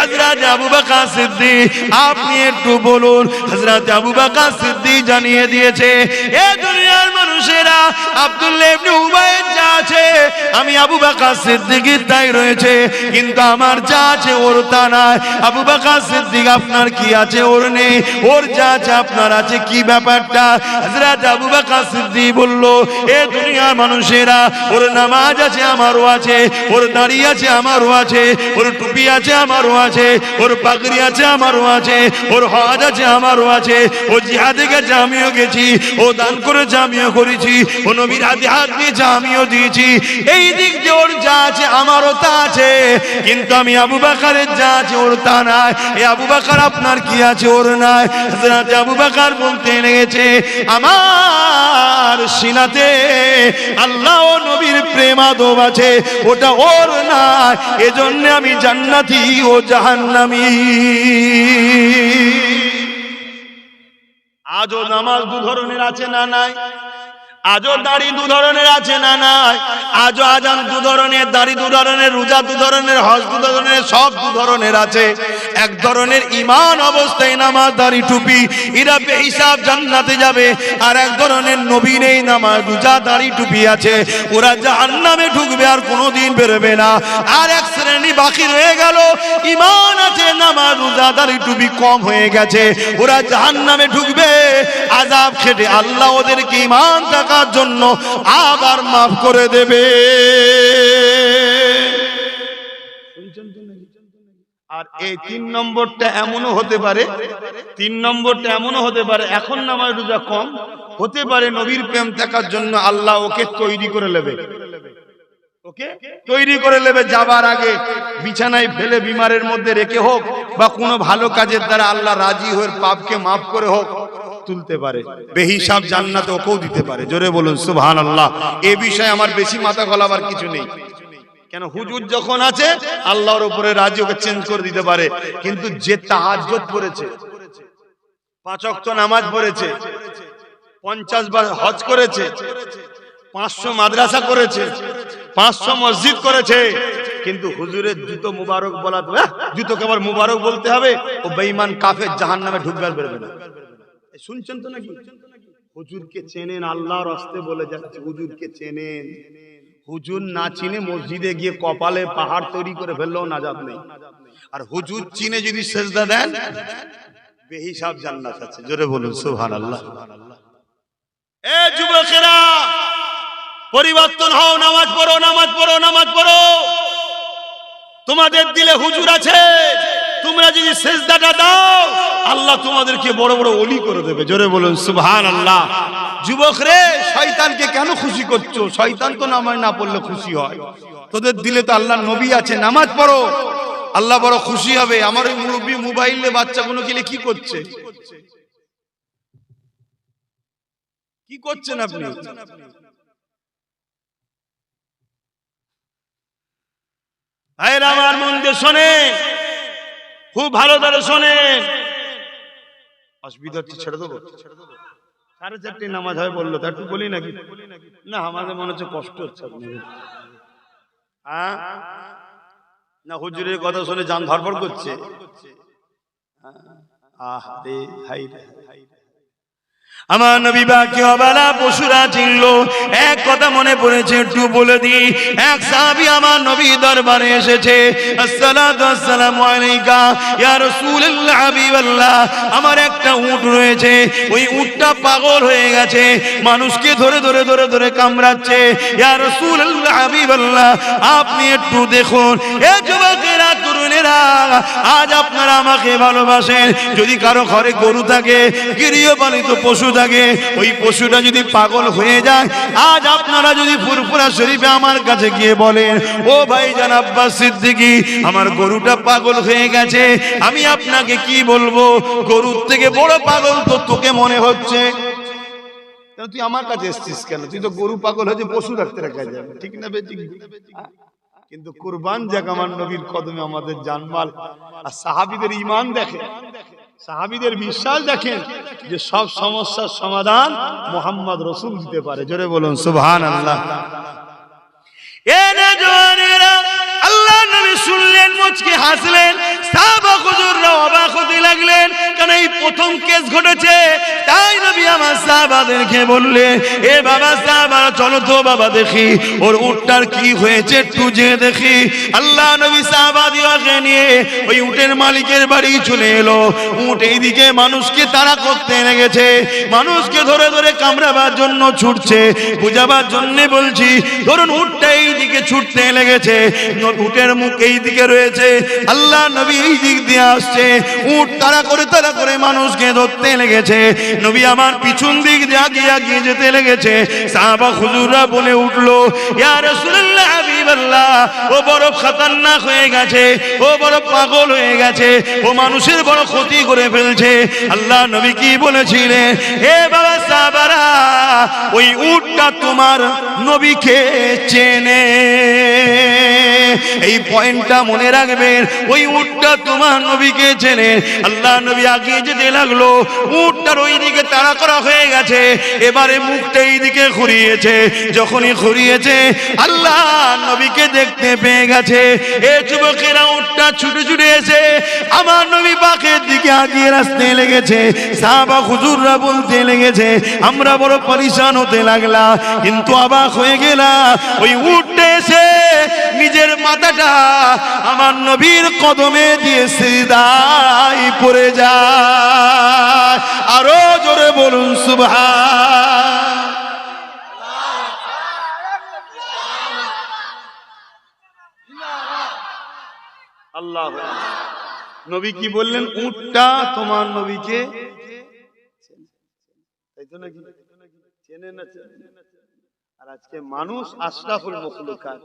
হযরত আবু বকর সিদ্দিক, আপনি একটু বলুন। হযরত আবু বকর সিদ্দিক জানিয়ে দিয়েছে, এ দুনিয়ার মানুষ মানুষেরা আব্দুল্লাহ ইবনে উবাইর যা আছে আমি আবু বকর সিদ্দিকের তাই রয়েছে, কিন্তু আমার যা আছে ওর তা নাই। আবু বকর সিদ্দিক আপনার কি আছে ওর নেই, ওর যা আছে আপনার আছে, কি ব্যাপারটা? হযরত আবু বকর সিদ্দিক বলল, এ দুনিয়ার মানুষেরা ওর নামাজ আছে আমারও আছে, ওর দাড়ি আছে আমারও আছে, ওর টুপি আছে আমারও আছে, ওর পাগড়ি আছে আমারও আছে, ওর হজ আছে আমারও আছে, ও জিহাদে গেছে আমিও গেছি, ও দান করেছে আমিও করেছি, ও নবীর হাতে হাত দিয়েছে আমিও দিয়েছি। এই দিক দিয়ে ওর যা আছে আমারও তা আছে, কিন্তু আমি আবু বকরের যা আছে ওর তা নাই। এই আবু বকর আপনার কি আছে ওর নাই। হযরত আবু বকর বলতে লেগেছে, আমার সিনাতে আল্লাহ ও নবীর প্রেম আদব আছে, ওটা ওর নাই, এজন্য আমি জান্নাতি ও জাহান্নামী। আজও নামাজ দু ধরনের আছে না নাই? আজও দাড়ি দু ধরনের আছে না নাই? আজও আজান দু ধরনের, দাড়ি দু ধরনের, রোজা দু ধরনের, হজ দু ধরনের, সব দু ধরনের আছে। এক ধরনের ঈমান অবস্থায় নামাজ দাড়ি টুপি, এরা বেহিসাব জান্নাতে যাবে। আর এক ধরনের নবী নেই, নামাজ রোজা দাড়ি টুপি আছে, ওরা জাহান্নামে ঢুকবে আর কোনোদিন বেরোবে না। আর এক শ্রেণী বাকি রয়ে গেল, ঈমান আছে, নামাজ রোজা দাড়ি টুপি কম হয়ে গেছে, ওরা জাহান্নামে ঢুকবে। আযাব খেটে আল্লাহ ওদেরকে ঈমান থাকার জন্য আবার মাফ করে দেবে। আর এই তিন নম্বরটা এমনও হতে পারে, এখন নামাজ রোজা কম হতে পারে, নবীর প্রেম থাকার জন্য আল্লাহ ওকে তৈরি করে নেবে, যাবার আগে বিছানায় ফেলে বিমারের মধ্যে রেখে হোক বা কোনো ভালো কাজের দ্বারা আল্লাহ রাজি হয়ে পাপকে মাফ করে হোক তুলতে পারে, বেহিসাব জান্নাত ওকেও দিতে পারে। জোরে বলুন সুবহানাল্লাহ। এই বিষয়ে আমার বেশি মাথা গলাবার কিছু নেই, কেন হুজুর যখন আছে আল্লাহর উপরে রাজি, ওকে চেঞ্জ করে দিতে পারে। কিন্তু যে তাহাজ্জুদ পড়েছে, 5 ওয়াক্ত নামাজ পড়েছে, 50 বার হজ করেছে, 500 মাদ্রাসা করেছে, 500 মসজিদ করেছে, কিন্তু হুজুরের জুতো মুবারক বলা, জুতোকে আবার মুবারক বলতে হবে, ও বেঈমান কাফের জাহান্নামে ঢুকবে আর বেরোবে না। শুনছেন তো নাকি? হুজুরকে চেনেন, আল্লাহর রাস্তে বলে যাচ্ছে, হুজুরকে চেনেন। হুজুর না চিনে মসজিদে গিয়ে কপালে পাহাড় তৈরি করে ফেললেও নাজাত নেই। আর হুজুর চিনে যদি সেজদা দেন, বেহিসাব জান্নাত আছে। জোরে বলুন সুবহানাল্লাহ। এ যুবকেরা, পরিবর্তন হও, নামাজ পড়ো, নামাজ পড়ো, নামাজ পড়ো। তোমাদের দিলে হুজুর আছে, তোমরা যদি সেজদাটা দাও আল্লাহ তোমাদেরকে বড় বড় ওলি করে দেবে। জোরে বলুন সুবহানাল্লাহ। যুবক রে, শয়তানকে কেন খুশি করছো? শয়তান তো নামাজ না পড়লে খুশি হয়, তোদের দিলে তো আল্লাহ নবী আছে, নামাজ পড়ো, আল্লাহ বড় খুশি হবে। আমার ওই মুরব্বী মোবাইলে বাচ্চাগুলো গেলে কি করছে, কি করছেন আপনি? ভাইরা আমার, মন দিয়ে শোনেন, খুব ভালো করে শোনেন। অসুবিধা হচ্ছে, ছেড়ে দেবো? 4:30 নামাজ হয় বললো, তা একটু বলি নাকি? না, আমাদের মনে হচ্ছে কষ্ট হচ্ছে আপনাদের। হ্যাঁ না, হুজুরের কথা শুনে জান ধরপড় করছে। আহারে হাই রে, আমার নবী বাকি অবেলা পশুরা চিনল। এক কথা মনে পড়েছে, একটু বলে দিই। এক সাহাবী আমার নবী দরবারে এসেছে, আসসালাতু আসসালামু আলাইকা ইয়া রাসূলুল্লাহ হাবিবাল্লাহ, আমার একটা উট রয়েছে, ওই উটটা পাগল হয়ে গেছে, মানুষকে ধরে ধরে ধরে ধরে কামড়াচ্ছে, ইয়া রাসূলুল্লাহ হাবিবাল্লাহ আপনি একটু দেখুন। এ যুবকেরা, তরুণেরা, আজ আপনারা আমাকে ভালোবাসেন, যদি কারো ঘরে গরু থাকে, গৃহপালিত পশু থাকে, ওই পশুটা যদি পাগল হয়ে যায়, আজ আপনারা যদি ফুরফুরা শরীফে আমার কাছে গিয়ে বলেন, ও ভাইজান আব্বাস সিদ্দিকী, আমার গরুটা পাগল হয়ে গেছে, আমি আপনাকে কি বলবো? গরুর থেকে বড় পাগল তো তোকে মনে হচ্ছে, তুই আমার কাছে এসেছিস কেন? তুই তো গরু পাগল হয়েছে, পশু রাখতে রাখা যাবে, ঠিক না বেঠিক? কিন্তু কুরবান যাক আমার নবীর কদমে আমাদের জানমাল। আর সাহাবীদের ঈমান দেখেন, সাহাবীদের বিশ্বাস দেখেন যে সব সমস্যার সমাধান মুহাম্মদ রাসূল দিতে পারে। জোরে বলুন সুবহানাল্লাহ। এ না জওয়ানেরা, আল্লাহ নবী শুনলেন, মুচকি হাসলেন। সাহাবা হুজুররা অবাক হতে লাগলেন, কারণ এই প্রথম কেস ঘটেছে। তাই নবী আমার সাহাবাদেরকে বললেন, এ বাবা সাহাবারা চলো তো বাবা দেখি ওর উটটার কি হয়েছে, একটু যে দেখি। আল্লাহ নবী সাহাবাদিওকে নিয়ে ওই উটের মালিকের বাড়ি চলে এলো। উট এইদিকে মানুষকে তাড়া করতে লেগেছে, মানুষকে ধরে ধরে কামড়াবার জন্য ছুটছে। বুঝাবার জন্য বলছি, ধরুন উটটা এইদিকে ছুটতে লেগেছে, উটের মুখ এইদিকে রয়েছে, আল্লাহ নবী এই দিক দিয়ে আসছে, উট তাড়া করে মানুষকে ধরতে লেগেছে। নবী আমার পিছন দিক দিয়ে আগিয়ে যেতে লেগেছে। সাহাবা হুজুররা বলে উঠলো, ইয়া রাসূলুল্লাহ, হাবিবাল্লাহ, ও বড় খতরনাক হয়ে গেছে, ও বড় পাগল হয়ে গেছে, ও মানুষের বড় ক্ষতি করে ফেলছে। আল্লাহ নবী কি বলেছিলেন, হে বাবা সাহাবারা, ওই উটটা তোমার নবীকে চেনে। এই পয়েন্টটা মনে রাখবেন, ওই উটটা তোমার নবীকে চেনে। আল্লাহ নবী আগিয়ে যেতে লাগলো, উটটার ওই দিকে তাড়া করা হয়ে গেছে, এবারে মুখটা এই দিকে ঘুরিয়েছে। যখনই ঘুরিয়েছে, আল্লাহ নবীকে দেখতে পেয়ে গেছে। এ যুবকেরা, উটটা ছুটে ছুটে এসে আমার নবী পাকের দিকে আগিয়ে আসতে লেগেছে। সাহাবা হুজুররা বলতে লেগেছে, আমরা বড় পরিশান হতে লাগলাম, কিন্তু অবাক হয়ে গেলাম। ওই উটটা এসে নিজের মাথাটা আমার নবীর কদমে দিয়ে সিজদায় পড়ে যায়। আরো জোরে বলুন সুবহান। আল্লাহ। নবী কি বললেন, উটটা তোমার নবীকে তাই তো নাকি চেনে না? আর আজকে মানুষ আশরাফুল মাখলুকাত,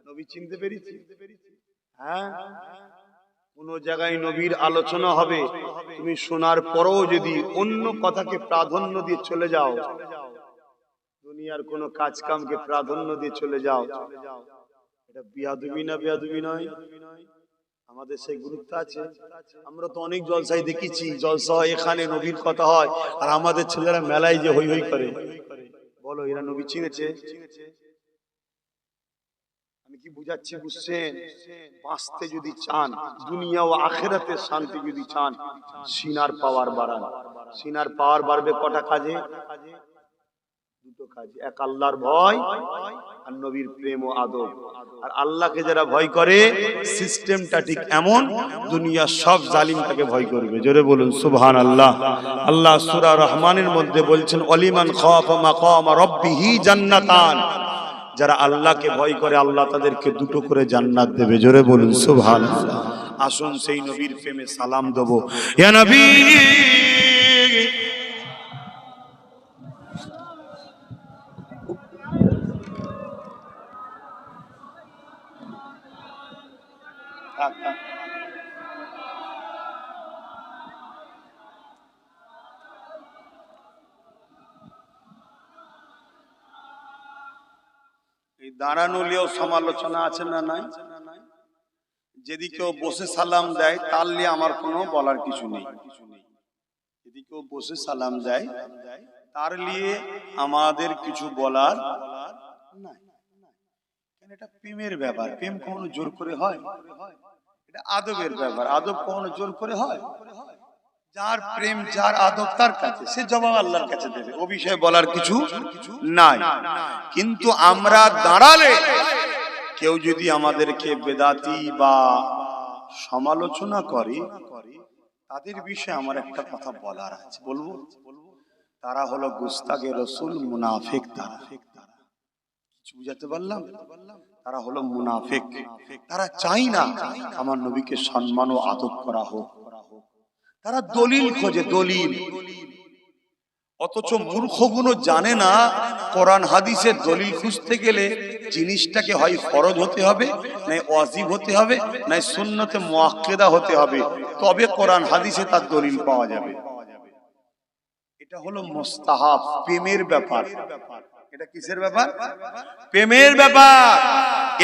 নবী চিনতে পেরেছি? হ্যাঁ, কোন জায়গায় নবীর আলোচনা হবে, তুমি শোনার পরেও যদি অন্য কথাকে প্রাধান্য দিয়ে চলে যাও, দুনিয়ার কোন কাজ কামকে প্রাধান্য দিয়ে চলে যাও, এটা বিয়াদবি না? বিয়াদবি নয়? আমাদের সেই গুরুত্ব আছে? আমরা তো অনেক জলসায় দেখেছি, জলসা হয়, এখানে নবীর কথা হয়, আর আমাদের ছেলেরা মেলায় যে হই হই করে। বলো, এরা নবী চিনেছে? আমি কি বুঝাচ্ছি, বুঝছেন? বাঁচতে যদি চান, দুনিয়া ও আখিরাতে শান্তি যদি চান, সিনার পাওয়ার বাড়ান। সিনার পাওয়ার বাড়বে কটা কাজে? দুটো কাজে। এক, আল্লাহর ভয়, আর নবীর প্রেম ও আদব। আর আল্লাহকে যারা ভয় করে, সিস্টেমটা ঠিক এমন, দুনিয়ার সব জালিম তাকে ভয় করবে। জোরে বলুন সুবহানাল্লাহ। আল্লাহ সূরা রহমানের মধ্যে বলছেন, ওয়ালিমান খাফা মাকাম রাব্বিহি জান্নাতান। যারা আল্লাহকে ভয় করে, আল্লাহ তাদেরকে দুটো করে জান্নাত দেবে। জোরে বলুন সুবহানাল্লাহ। আসুন সেই নবীর প্রেমে সালাম দেব। ইয়া নবী, এই দাঁড়ানো নিয়েও সমালোচনা আছে না নাই? যদি কেউ বসে সালাম দেয়, তার নিয়ে আমার কোনো বলার কিছু নেই। যদি কেউ বসে সালাম দেয়, তার নিয়ে আমাদের কিছু বলার নাই। কেন? এটা প্রেমের ব্যাপার। প্রেম কখনো জোর করে হয়? এটা আদবের ব্যাপার। আদব কখনো জোর করে হয়? যার প্রেম, যার আদব, তার কাছে, সে জবাব আল্লাহর কাছে দেবে। ও বিষয়ে বলার কিছু নাই। কিন্তু আমরা দাঁড়ালে, কেউ যদি আমাদেরকে বেদাতি বা সমালোচনা করে, তাদের বিষয়ে আমার একটা কথা বলার আছে। বলবো? তারা হলো গুস্তাগে রসুল, মুনাফিক। তারা কিছু বুঝাতে পারলাম? তারা হলো মুনাফিক। তারা চাই না আমার নবীকে সম্মান ও আদব করা হোক। তারা দলিল খোঁজে, দলিল। অথচ মূর্খগুলো জানে না, কোরআন হাদিসের দলিল খুঁজতে গেলে জিনিসটাকে হয় ফরজ হতে হবে, নাই ওয়াজিব হতে হবে, নাই সুন্নতে মুআক্কাদা হতে হবে, তবে কোরআন হাদিসে তার দলিল পাওয়া যাবে। এটা হলো মুস্তাহাব, প্রেমের ব্যাপার। এটা কিসের ব্যাপার? প্রেমের ব্যাপার।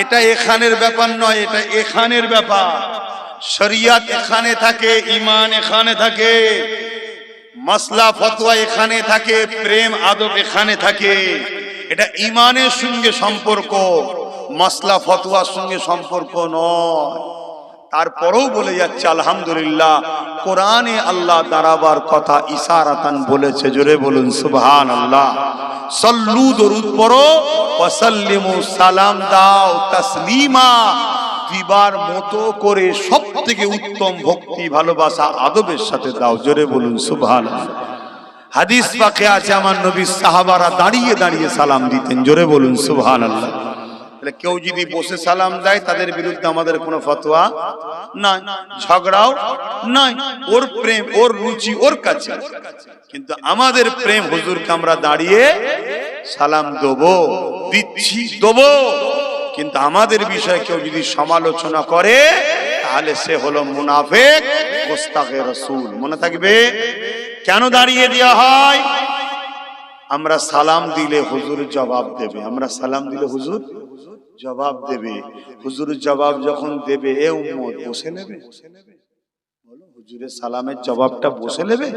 এটা এখানের ব্যাপার নয়, এটা এখানের ব্যাপার। শরিয়ত এখানে থাকে, ঈমান এখানে থাকে, মাসলা ফতোয়া এখানে থাকে, প্রেম আদব এখানে থাকে। এটা ঈমানের সঙ্গে সম্পর্ক। মাসলা ফতোয়ার সঙ্গে সম্পর্ক নয়। তারপরেও বলে যাচ্ছে আলহামদুলিল্লাহ, কোরআনে আল্লাহ দাঁড়াবার কথা ইশারাতান বলেছে। জোরে বলুন সুবহানাল্লাহ। সাল্লু, দরুদ পড়ো, ওয়া সাল্লিমু, সালাম দাও, তাসলিমা, দিবার মতো করে সবথেকে উত্তম ভক্তি, ভালোবাসা, আদবের সাথে দাও। জোরে বলুন সুবহানাল্লাহ। হাদিস পাকে আছে আমার নবী সাহাবারা দাঁড়িয়ে দাঁড়িয়ে সালাম দিতেন। জোরে বলুন সুবহানাল্লাহ। তাহলে কেউ যদি বসে সালাম দেয় তাদের বিরুদ্ধে আমাদের কোনো ফতোয়া নাই, ঝগড়াও নাই। ওর প্রেম, ওর রুচি ওর কাছে। কিন্তু আমাদের প্রেম হুজুরকে আমরা দাঁড়িয়ে সালাম দেবো, দিচ্ছি, দেবো। কিন্তু আমাদের বিষয়ে কেউ যদি সমালোচনা করে তাহলে সে হলো মুনাফিক, গোস্তাখে রাসূল। মনে থাকবে। কেন দাঁড়িয়ে দেওয়া হয়? আমরা সালাম দিলে হুজুর জবাব দেবে। আমরা সালাম দিলে হুজুর জবাব দেবে। হুজুর জবাব যখন দেবে, এ উম্মত বসে নেবে? বলো, হুজুরের সালামের জবাবটা বসে নেবে?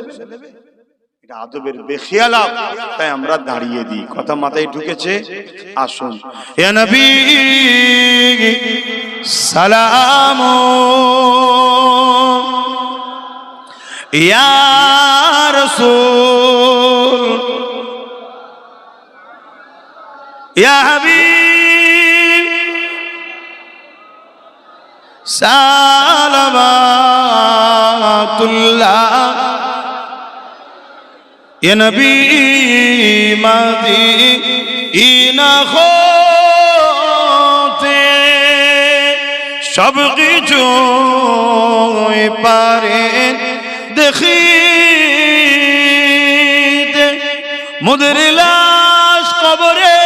এটা আদবের বেখিয়ালাত। তাই আমরা দাঁড়িয়ে দিই। কথা মাথায় ঢুকেছে? আসুন। ইয়া নবী সালাম, ইয়া রাসূল, ইয়া হাবিব, সালাওয়াতুল্লাহ, ইয়া নবী মদিনা হতে সব কিছু পারেন দেখিতে, মুদের লাশ কবরে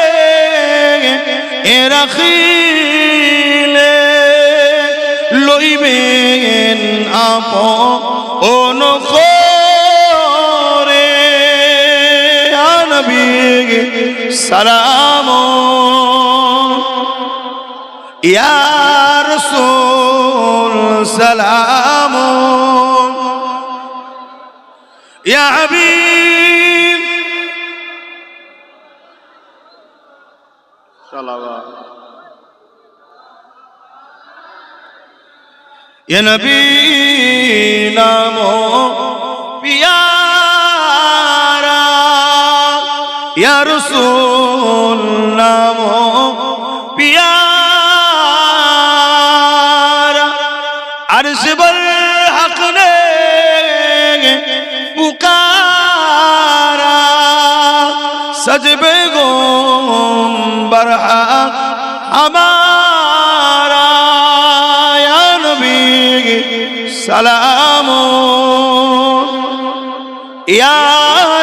রাখিলে লইবেন আপন করে। ইয়া নবী সালাম, ইয়া রাসূল সালাম, ইয়া হাবিব সালাওয়াত, ইয়া নবী নাম পিয়ারা, ইয়া রাসূল নাম পিয়ারা, আরশ বর হক নে পুকারা, সজবে গোম্বর হক हमारा। या नबी सलाम, या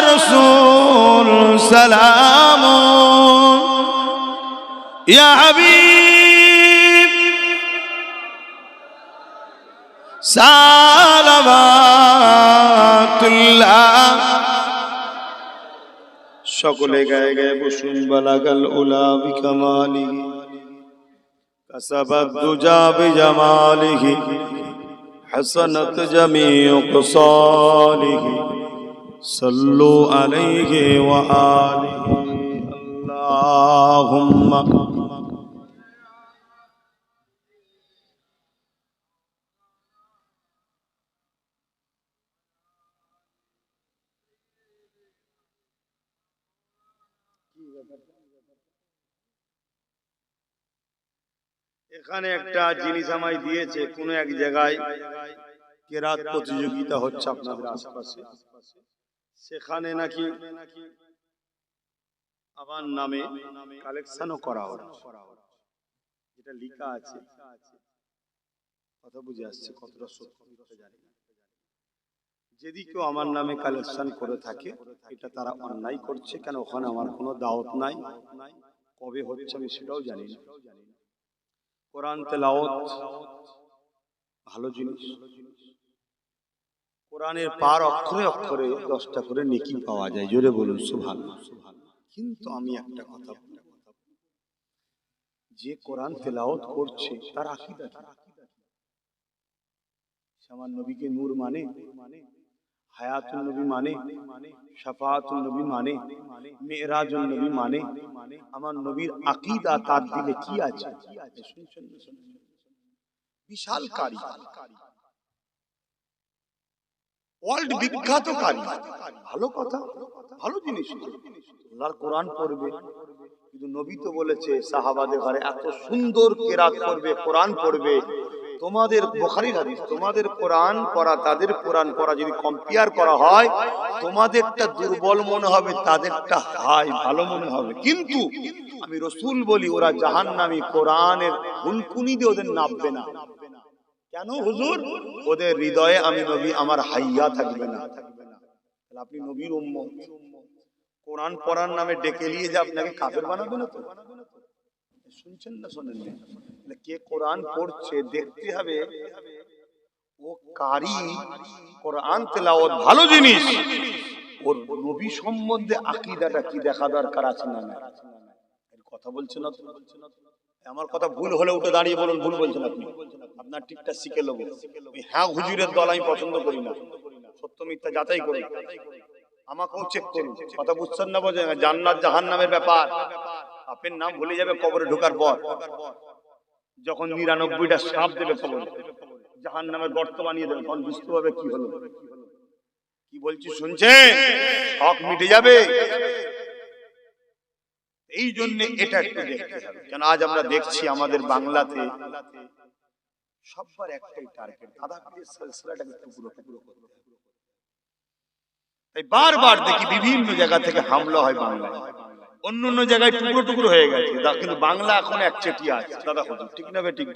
रसूल सलाम, या हबीब सालवातुल्लाह। সকলে গায়ে গায়ে বসুন। বালাগাল উলা বিকামালিহি, কাসাবাদ দুজা বিজামালিহি, হাসানাত জামিউ কসালিহি, সাল্লু আলাইহি ওয়া আলিহি। আল্লাহুম্মা এখানে একটা জিনিস আমায় দিয়েছে, কোন এক জায়গায় কেরাত প্রতিযোগিতা হচ্ছে আপনাদের আশেপাশে, সেখানে নাকি আমার নামে কালেকশনও করা হচ্ছে। যেটা লেখা আছে, কথা বুঝে আসছে, কতটা সত্য জানি না। যদি কেউ আমার নামে কালেকশন করে থাকে, এটা তারা অন্যায় করছে। কেন, ওখানে আমার কোনো দাওয়াত নাই, কবে হচ্ছে আমি সেটাও জানি না। কোরআন তেলাওয়াত ভালো জিনিস, কোরআনের পার অক্ষরে অক্ষরে 10টা করে নেকি পাওয়া যায়। জোরে বলুন সুবহানাল্লাহ। কিন্তু আমি একটা কথা বলি, যে কোরআন তেলাওয়াত করছে তার আকীদা কি? সে আমার নবীকে নূর মানে? হায়াতুন নবী মানে, শাফাআতুন নবী মানে, মেরাজুন নবী মানে, আমার নবীর আকীদা তার দিলে কি আছে? শুনছেন না? বিশাল কারি, ওয়ার্ল্ড বিখ্যাত কারি, ভালো কথা, ভালো জিনিস। আল্লাহর কোরআন পড়বে, কিন্তু নবী তো বলেছে সাহাবাদের ঘরে এত সুন্দর কেরাত করবে, কোরআন পড়বে। তোমাদের বুখারীর হাদিস, তোমাদের কোরআন পড়া তাদের কোরআন পড়া যদি কম্পেয়ার করা হয়, তোমাদেরটা দুর্বল মনে হবে, তাদেরটা হাই ভালো মনে হবে। কিন্তু আমি রাসূল বলি ওরা জাহান্নামী, কোরআনের হুলকুনি দিয়ে ওদের নামবে না। কেন হুজুর? ওদের হৃদয়ে আমি নবী আমার হাইয়া থাকবে না। তাহলে আপনি নবীর উম্মত, কোরআন পড়ার নামে ডেকে নিয়ে যে আপনাকে কাফের বানাবে না তো? শুনছেন না শোনেন না? কে কোরআন পড়ছে দেখতে হবে, ও কারি, কোরআন তেলাওয়াত ভালো জিনিস, ওর নবী সম্বন্ধে আকীদাটা কি দেখা দরকার আছে না? এর কথা বলছেন না তো? আমার কথা ভুল হলে উঠে দাঁড়িয়ে বলুন ভুল বলছেন আপনি, আপনার ঠিকটা শিখে নেব। হ্যাঁ হুজুরের দল আমি পছন্দ করি না, সত্য মিথ্যা যাচাই করি, আমাকেও চেক করুন। কথা বুঝছেন না? বোঝেন জান্নাত জাহান্নামের ব্যাপার, আপনার নাম ভুলে যাবে কবরে ঢোকার পর, যখন 99টা সাপ দেবে কবরে, জাহান্নামের গর্ত বানিয়ে দেবে, তখন বুঝতে হবে কি হলো। কি বলছি শুনছেন? হক মিটে যাবে। এই জন্য এটা একটু দেখতে হবে, কেন আজ আমরা দেখছি আমাদের বাংলাতে সবার একটাই টার্গেট, দাদা পীরের সিলসিলাটাকে টুকরো টুকরো করতে হবে। তাই বারবার দেখি বিভিন্ন জায়গা থেকে হামলা হয় বাংলায়, অন্য অন্য জায়গায় টুকরো টুকরো হয়ে গেছে, কিন্তু বাংলা এখন একচেটিয়া আছে। দাদা হুজুর ঠিক না বে ঠিক?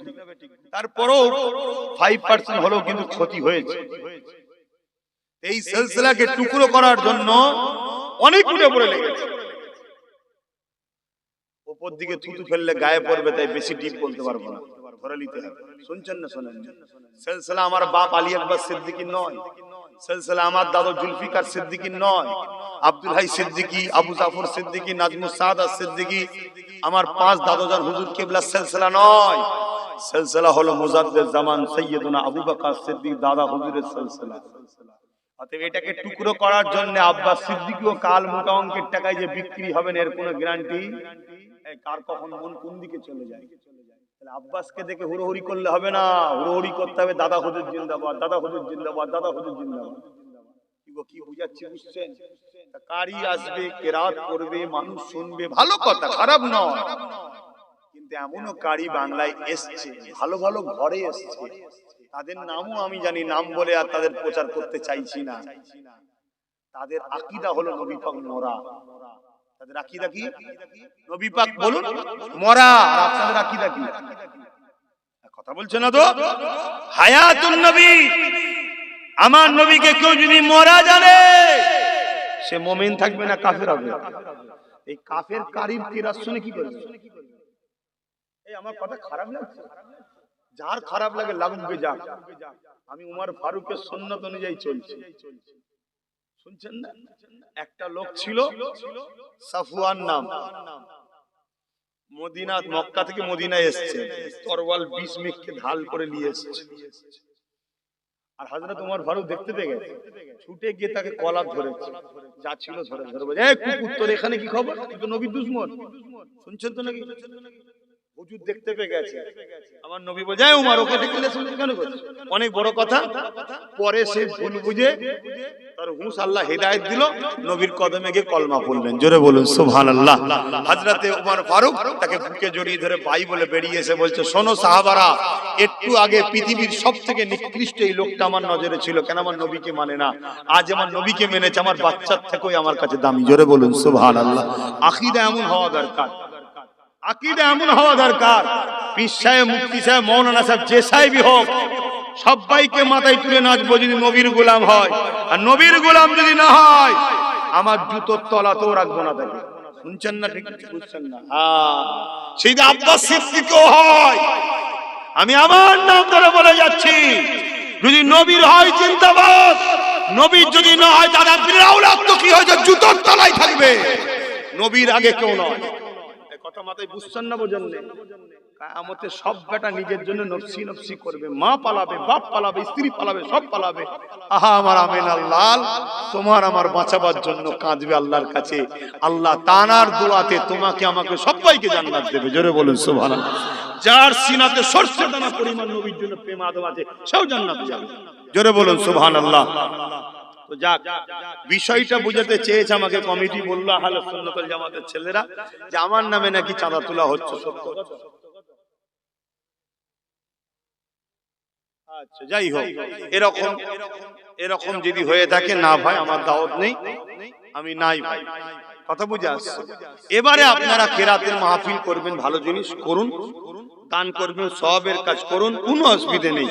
তারপরও 5% হলেও কিন্তু ক্ষতি হয়েছে। এই সিলসিলাকে টুকরো করার জন্য অনেক উঠে পড়ে লেগেছে। উপর দিকে থুতু ফেললে গায়ে পড়বে, তাই বেশি ডিপ বলতে পারবো না, ধরে নিতে হবে। শুনছেন না শোনেন? সিলসিলা আমার বাপ আলী আকবর সিদ্দিকী নয়, সিলসিলা আমার দাদু জুলফিকার সিদ্দিকী নয়, আব্দুল হাই সিদ্দিকী, আবু জাফর সিদ্দিকী, নাজমুস সাদাত সিদ্দিকী, আমার 5 দাদুজান হুজুর কিবলা সিলসিলা নয়। সিলসিলা হলো মুজাদ্দিদ জামান সাইয়্যিদুনা আবু বকর সিদ্দিক দাদা হুজুরের সিলসিলা। অতএব এটাকে টুকরো করার জন্য আব্বাস সিদ্দিকীও কাল মোটা অঙ্কের টাকায় যে বিক্রি হবেন এর কোনো গ্যারান্টি, কার কখন মন কোন দিকে চলে যায়। তাহলে আব্বাসকে দেখে হুড়োহুড়ি করলে হবে না, হুড়োহুড়ি করতে হবে দাদা হুজুর জিন্দাবাদ, দাদা হুজুর জিন্দাবাদ, দাদা হুজুর জিন্দাবাদ। কি বুঝাচ্ছি বুঝছেন? কারি আসবে, কেরাত করবে, মানুষ শুনবে, ভালো কথা, খারাপ নয়। কিন্তু এমনও কারি বাংলায় এসছে, ভালো ভালো ঘরে এসছে, তাদের নামও আমি জানি, নাম বলে আর তাদের প্রচার করতে চাইছি না। তাদের আকীদা হলো নবী পাক মরা। তাদের আকীদা কি? নবী পাক বলুন মরা। আর আপনাদের আকীদা কি? কথা বলছে না তো? হায়াতুন নবী, আমার নবীকে কেউ যদি মরা জানে, সে মুমিন থাকবে না কাফের হবে। এই কাফের কারির কিরাত শুনে কি করবে? এই আমার কথা খারাপ লাগছে? যার খারাপ লাগে লাগুক গে যাক, আমি উমর ফারুকের সুন্নাত অনুযায়ী চলছি। শুনছেন না? একটা লোক ছিল সাফওয়ান নাম, মদিনা মক্কা থেকে মদিনায় এসেছে, তরওয়াল 20 মিনিটকে ঢাল করে নিয়ে এসেছে। আর হযরত উমর ফারুক দেখতে পেয়ে গেছে, ছুটে গিয়ে তাকে কলার ধরেছে, যা ছিল ধরে ধরে বলে, এই কুকুর তোর এখানে কি খবর? তুই তো নবীর দুশমন। শুনছেন তো নাকি? হুজুর দেখতে পেয়ে গেছে। আমার নবী বলে, এই উমর ওকে ডেকে নিয়ে শুনতে কেন করছিস? অনেক বড় কথা। পরে সে ভুল বুঝে তার হুঁশ আল্লাহ হেদায়েত দিল, নবীর কদমে গিয়ে কলমা পড়লেন। জোরে বলুন সুবহানাল্লাহ। হযরতে উমর ফারুক তাকে বুকে জড়িয়ে ধরে ভাই বলে বেরিয়ে এসে বলছে, শোনো সাহাবারা, একটু আগে পৃথিবীর সবথেকে নিকৃষ্ট এই লোকটা আমার নজরে ছিল, কেন আমার নবীকে মানে না। আজ আমার নবীকে মেনেছে, আমার বাচ্চার থেকেই আমার কাছে দামি। জোরে বলুন সুবহানাল্লাহ। আকীদা এমন হওয়া দরকার, আকীদা এমন হওয়া দরকার। পীর সাহেব, মুফতি সাহেব, মাওলানা সাহেব, যে সাহেবই হোক, সবাইকে মাথায় তুলে নাচবো যদি নবীর গোলাম হয়। আর নবীর গোলাম যদি না হয়, আমার জুতোর তলাতেও রাখবো না তাকে। শুনছেন না? ঠিক বুঝছেন না? সেই আব্বাস সিদ্দিকও হয়, আমি আমার নাম ধরে বলে যাচ্ছি, যদি নবীর হয় জিন্দাবাদ, নবীর যদি না হয় দাদা পীরের আওলাদ তো কি হয়েছে, জুতোর তলায় থাকবে, নবীর আগে কেউ নয়। কথা মাথায় বুঝছেন না? বোঝেন না? কিয়ামতে সব বেটা নিজের জন্য নফসি নফসি করবে, মা পালাবে, বাপ পালাবে, স্ত্রী পালাবে, সব পালাবে। আহা আমার আমিনার লাল তোমার আমার বাঁচাবার জন্য কাঁদবে আল্লাহর কাছে। আল্লাহ তানার দোয়াতে তোমাকে আমাকে সবাইকে জান্নাত দেবে। জোরে বলুন সুবহানাল্লাহ। যার সিনাতে সরষে দানা পরিমাণ নবীর জন্য প্রেম আদব আছে সেও জান্নাতে যাবে। জোরে বলুন সুবহানাল্লাহ। তো যাক, বিষয়টা বুঝাতে চেয়েছে আমাকে কমিটি, বলল আহলে সুন্নাত ওয়াল জামাতের ছেলেরা যে আমার নামে নাকি চাঁদা তোলা হচ্ছে, সত্য? আচ্ছা যাই হোক, এরকম যদি হয়ে থাকে, না ভাই আমার দাওয়াত নেই, আমি নাই ভাই, কথা বুঝে আসছে। এবারে আপনারা কেরাতের মাহফিল করবেন, ভালো জিনিস করুন, দান করবেন, সওয়াবের কাজ করুন, কোনো অসুবিধা নেই।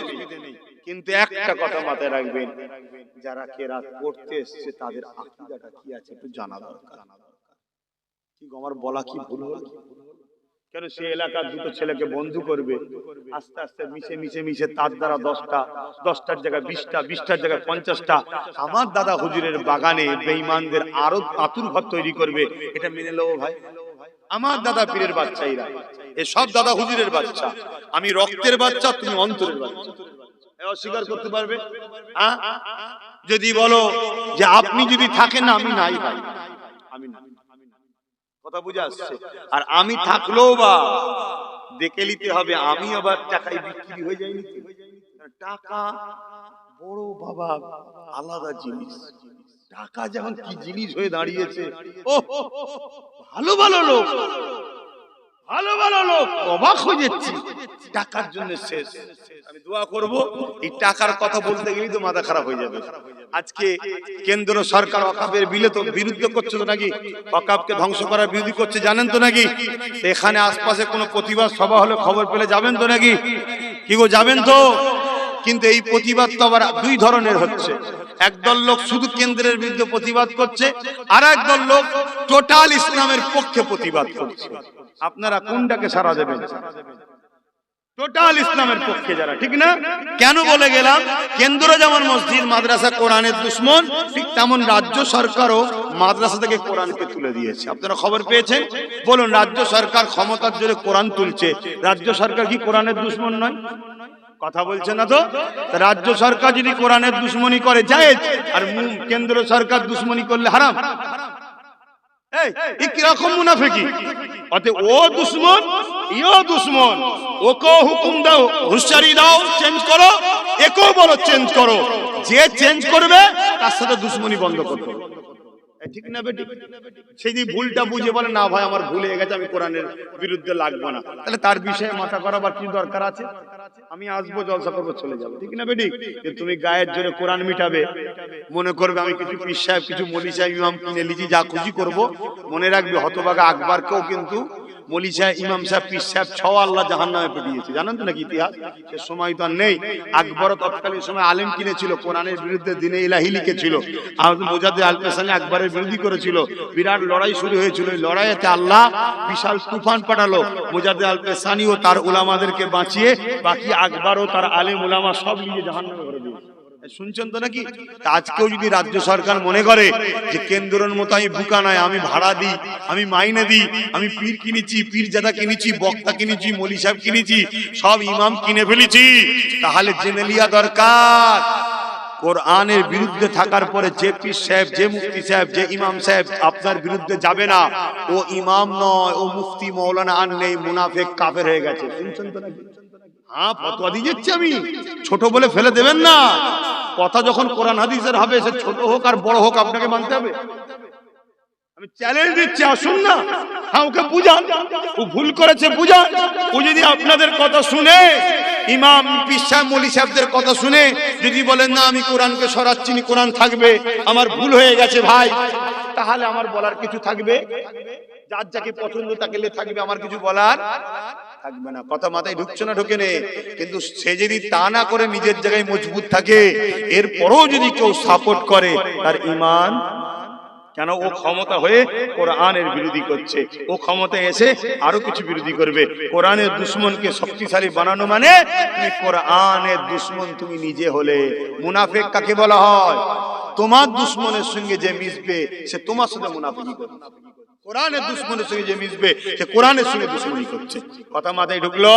কিন্তু একটা কথা মাথায় রাখবেন, যারা কেরাত পড়তে এসছে তাদের আকীদাটা কি আছে একটু জানা দরকার। কি আমার বলা কি ভুল হলো? কেন সে এলাকার দুটো ছেলেকে বন্ধু করবে, আস্তে আস্তে মিশে তার দ্বারা 10টার জায়গায় 20টা, 20টার জায়গায় 50টা আমার দাদা হুজুরের বাগানে বেঈমানদের আরো আতুর ঘর তৈরি করবে, এটা মেনে নেব ভাই? আমার দাদা পীরের বাচ্চা, এরা এসব দাদা হুজুরের বাচ্চা, আমি রক্তের বাচ্চা, তুমি অন্তরের বাচ্চা, অস্বীকার করতে পারবে? যদি বলো যে আপনি যদি থাকেন না, আমি নাই ভাই, আমি না, কথা বুঝে আসছে। আর আমি থাকলেও বা দেখে নিতে হবে, আমি আবার টাকায় বিক্রি হয়ে যায়নি। টাকা বড় বাবা আলাদা জিনিস, টাকা যেমন কি জিনিস হয়ে দাঁড়িয়েছে। ও ভালো ভালো লোক অবাক হয়ে যাচ্ছি, টাকার জন্য শেষ। আমি দোয়া করব, এই টাকার কথা বলতে গেলেই তো মাথা খারাপ হয়ে যাবে। আজকে কেন্দ্র সরকার ওয়াকফের বিরুদ্ধে করছে তো নাকি, ওয়াকফকে ধ্বংস করার বিরোধী করছে, জানেন তো নাকি? এখানে আশপাশে কোনো প্রতিবাদ সভা হলে খবর পেলে যাবেন তো নাকি? কি গো, যাবেন তো? কিন্তু এই প্রতিবাদ তো আবার দুই ধরনের হচ্ছে। একদল লোক শুধু কেন্দ্রের বিরুদ্ধে প্রতিবাদ করছে, আর একদল লোক টোটাল ইসলামের পক্ষে প্রতিবাদ করছে। আপনারা কোনটাকে সাড়া দেবেন? টোটাল ইসলামের পক্ষে যারা, ঠিক না? কেন বলে গেলাম, কেন্দ্র যেমন মসজিদ মাদ্রাসা কোরআনের দুশমন, ঠিক তেমন রাজ্য সরকারও মাদ্রাসা থেকে কোরআনকে তুলে দিয়েছে। আপনারা খবর পেয়েছেন? বলুন, রাজ্য সরকার ক্ষমতার জোরে কোরআন তুলছে, রাজ্য সরকার কি কোরআনের দুশমন নয়? কথা বলছে না তো? রাজ্য সরকার যদি কোরআনের দুশমনি করে জায়েজ, আর কেন্দ্র সরকার দুশমনি করলে হারাম। এই কি রকম মুনাফিকি? অতএব ও দুশমন, ইও দুশমন, ওকেও হুকুম দাও, হুঁশিয়ারি দাও, চেঞ্জ করো, একেও বলো চেঞ্জ করো। যে চেঞ্জ করবে তার সাথে দুশমনি বন্ধ করবে, ঠিক না বেটি? সেই যে ভুলটা বুঝে বলে না ভাই আমার ভুল হয়ে গেছে, আমি কোরআনের বিরুদ্ধে লাগবো না, তাহলে তার বিষয়ে মাথা করাবার কি দরকার আছে? আমি আসবো, জলসা করবো, চলে যাবো, ঠিক না বেটি? তুমি গায়ের জোরে কোরআন মিটাবে, মনে করবে আমি কিছু পীর সাহেব, কিছু মলি সাহেব, ইমাম কিনে লিজি, যা খুশি করবো। মনে রাখবে, হতভাগা আকবরকেও কিন্তু মলি সাহেব, ইমাম সাহেব, পীর সাহেব আল্লাহ জাহান্নামে পাঠিয়েছে, জানেন তো নাকি ইতিহাস? সে সময় তো আর নেই। আকবর তৎকালীন সময় আলেম কিনেছিল, কোরআনের বিরুদ্ধে দিনে ইলাহি লিখেছিল, মুজাদ্দিদ আল-পেশানি আকবরের বিরোধী করেছিল, বিরাট লড়াই শুরু হয়েছিল। এই লড়াইতে আল্লাহ বিশাল তুফান পাঠালো, মুজাদ্দিদ আল-পেশানি ও তার উলামাদেরকে বাঁচিয়ে বাকি আকবর ও তার আলেম উলামা সব নিয়ে জাহান্নামে ভরে দিয়েছে। শুনছেন তো নাকি? আজকেও যদি রাজ্য সরকার মনে করে যে কেন্দ্রের মতো আমি বুকা নাই, আমি ভাড়া দিই, আমি মাইনে দিই, আমি পীর কিনেছি, পীরজাদা কিনেছি, বক্তা কিনেছি, মলি সাহেব কিনেছি, সব ইমাম কিনে ফেলেছি, তাহলে জেনে লিয়া দরকার কোরআনের বিরুদ্ধে থাকার পরে যে পীর সাহেব, যে মুফতি সাহেব, যে ইমাম সাহেব আপনার বিরুদ্ধে যাবে না, ও ইমাম নয়, ও মুফতি মৌলানা আর নেই, মুনাফিক কাফের হয়ে গেছে। শুনছেন তো নাকি? হ্যাঁ, ফতোয়া দিয়ে যাচ্ছি আমি, ছোট বলে ফেলে দেবেন না। কথা যখন কোরআন হাদিসের হবে, সে ছোট হোক আর বড় হোক আপনাকে মানতে হবে। আমি চ্যালেঞ্জ দিচ্ছি, আসুন না, হ্যাঁ ওকে বুঝান, ও ভুল করেছে বুঝান। ও যদি আপনাদের কথা শুনে, ইমাম পীর সাহেব মলি সাহেবদের কথা শুনে যদি বলেন না আমি কোরআনকে সরাচ্ছি না, কোরআন থাকবে, আমার ভুল হয়ে গেছে ভাই, তাহলে আমার বলার কিছু থাকবে? যার যাকে পছন্দ তাকে থাকবে, আমার কিছু বলার থাকবে না। কথা মাথায় ঢুকছে না? ঢোকে নে। কিন্তু সে যদি তা না করে নিজের জায়গায় মজবুত থাকে, এরপরও যদি কেউ সাপোর্ট করে, তার ঈমান, কেন ও ক্ষমতা হয়ে কোরআনের বিরোধী করছে, ও ক্ষমতা এসে আরো কিছু বিরোধী করবে। কোরআনের দুশমনকে শক্তিশালী বানানো মানে তুমি কোরআনের দুশমন তুমি নিজে হলে। মুনাফিক কাকে বলা হয়? তোমার দুশমনের সঙ্গে যে মিশবে সে তোমার সাথে মুনাফিকি করবে। কোরআনের দুশ্মনের সঙ্গে যে মিশবে সে কোরআনের সঙ্গে দুশ্মনী করছে। কথা মাথায় ঢুকলো?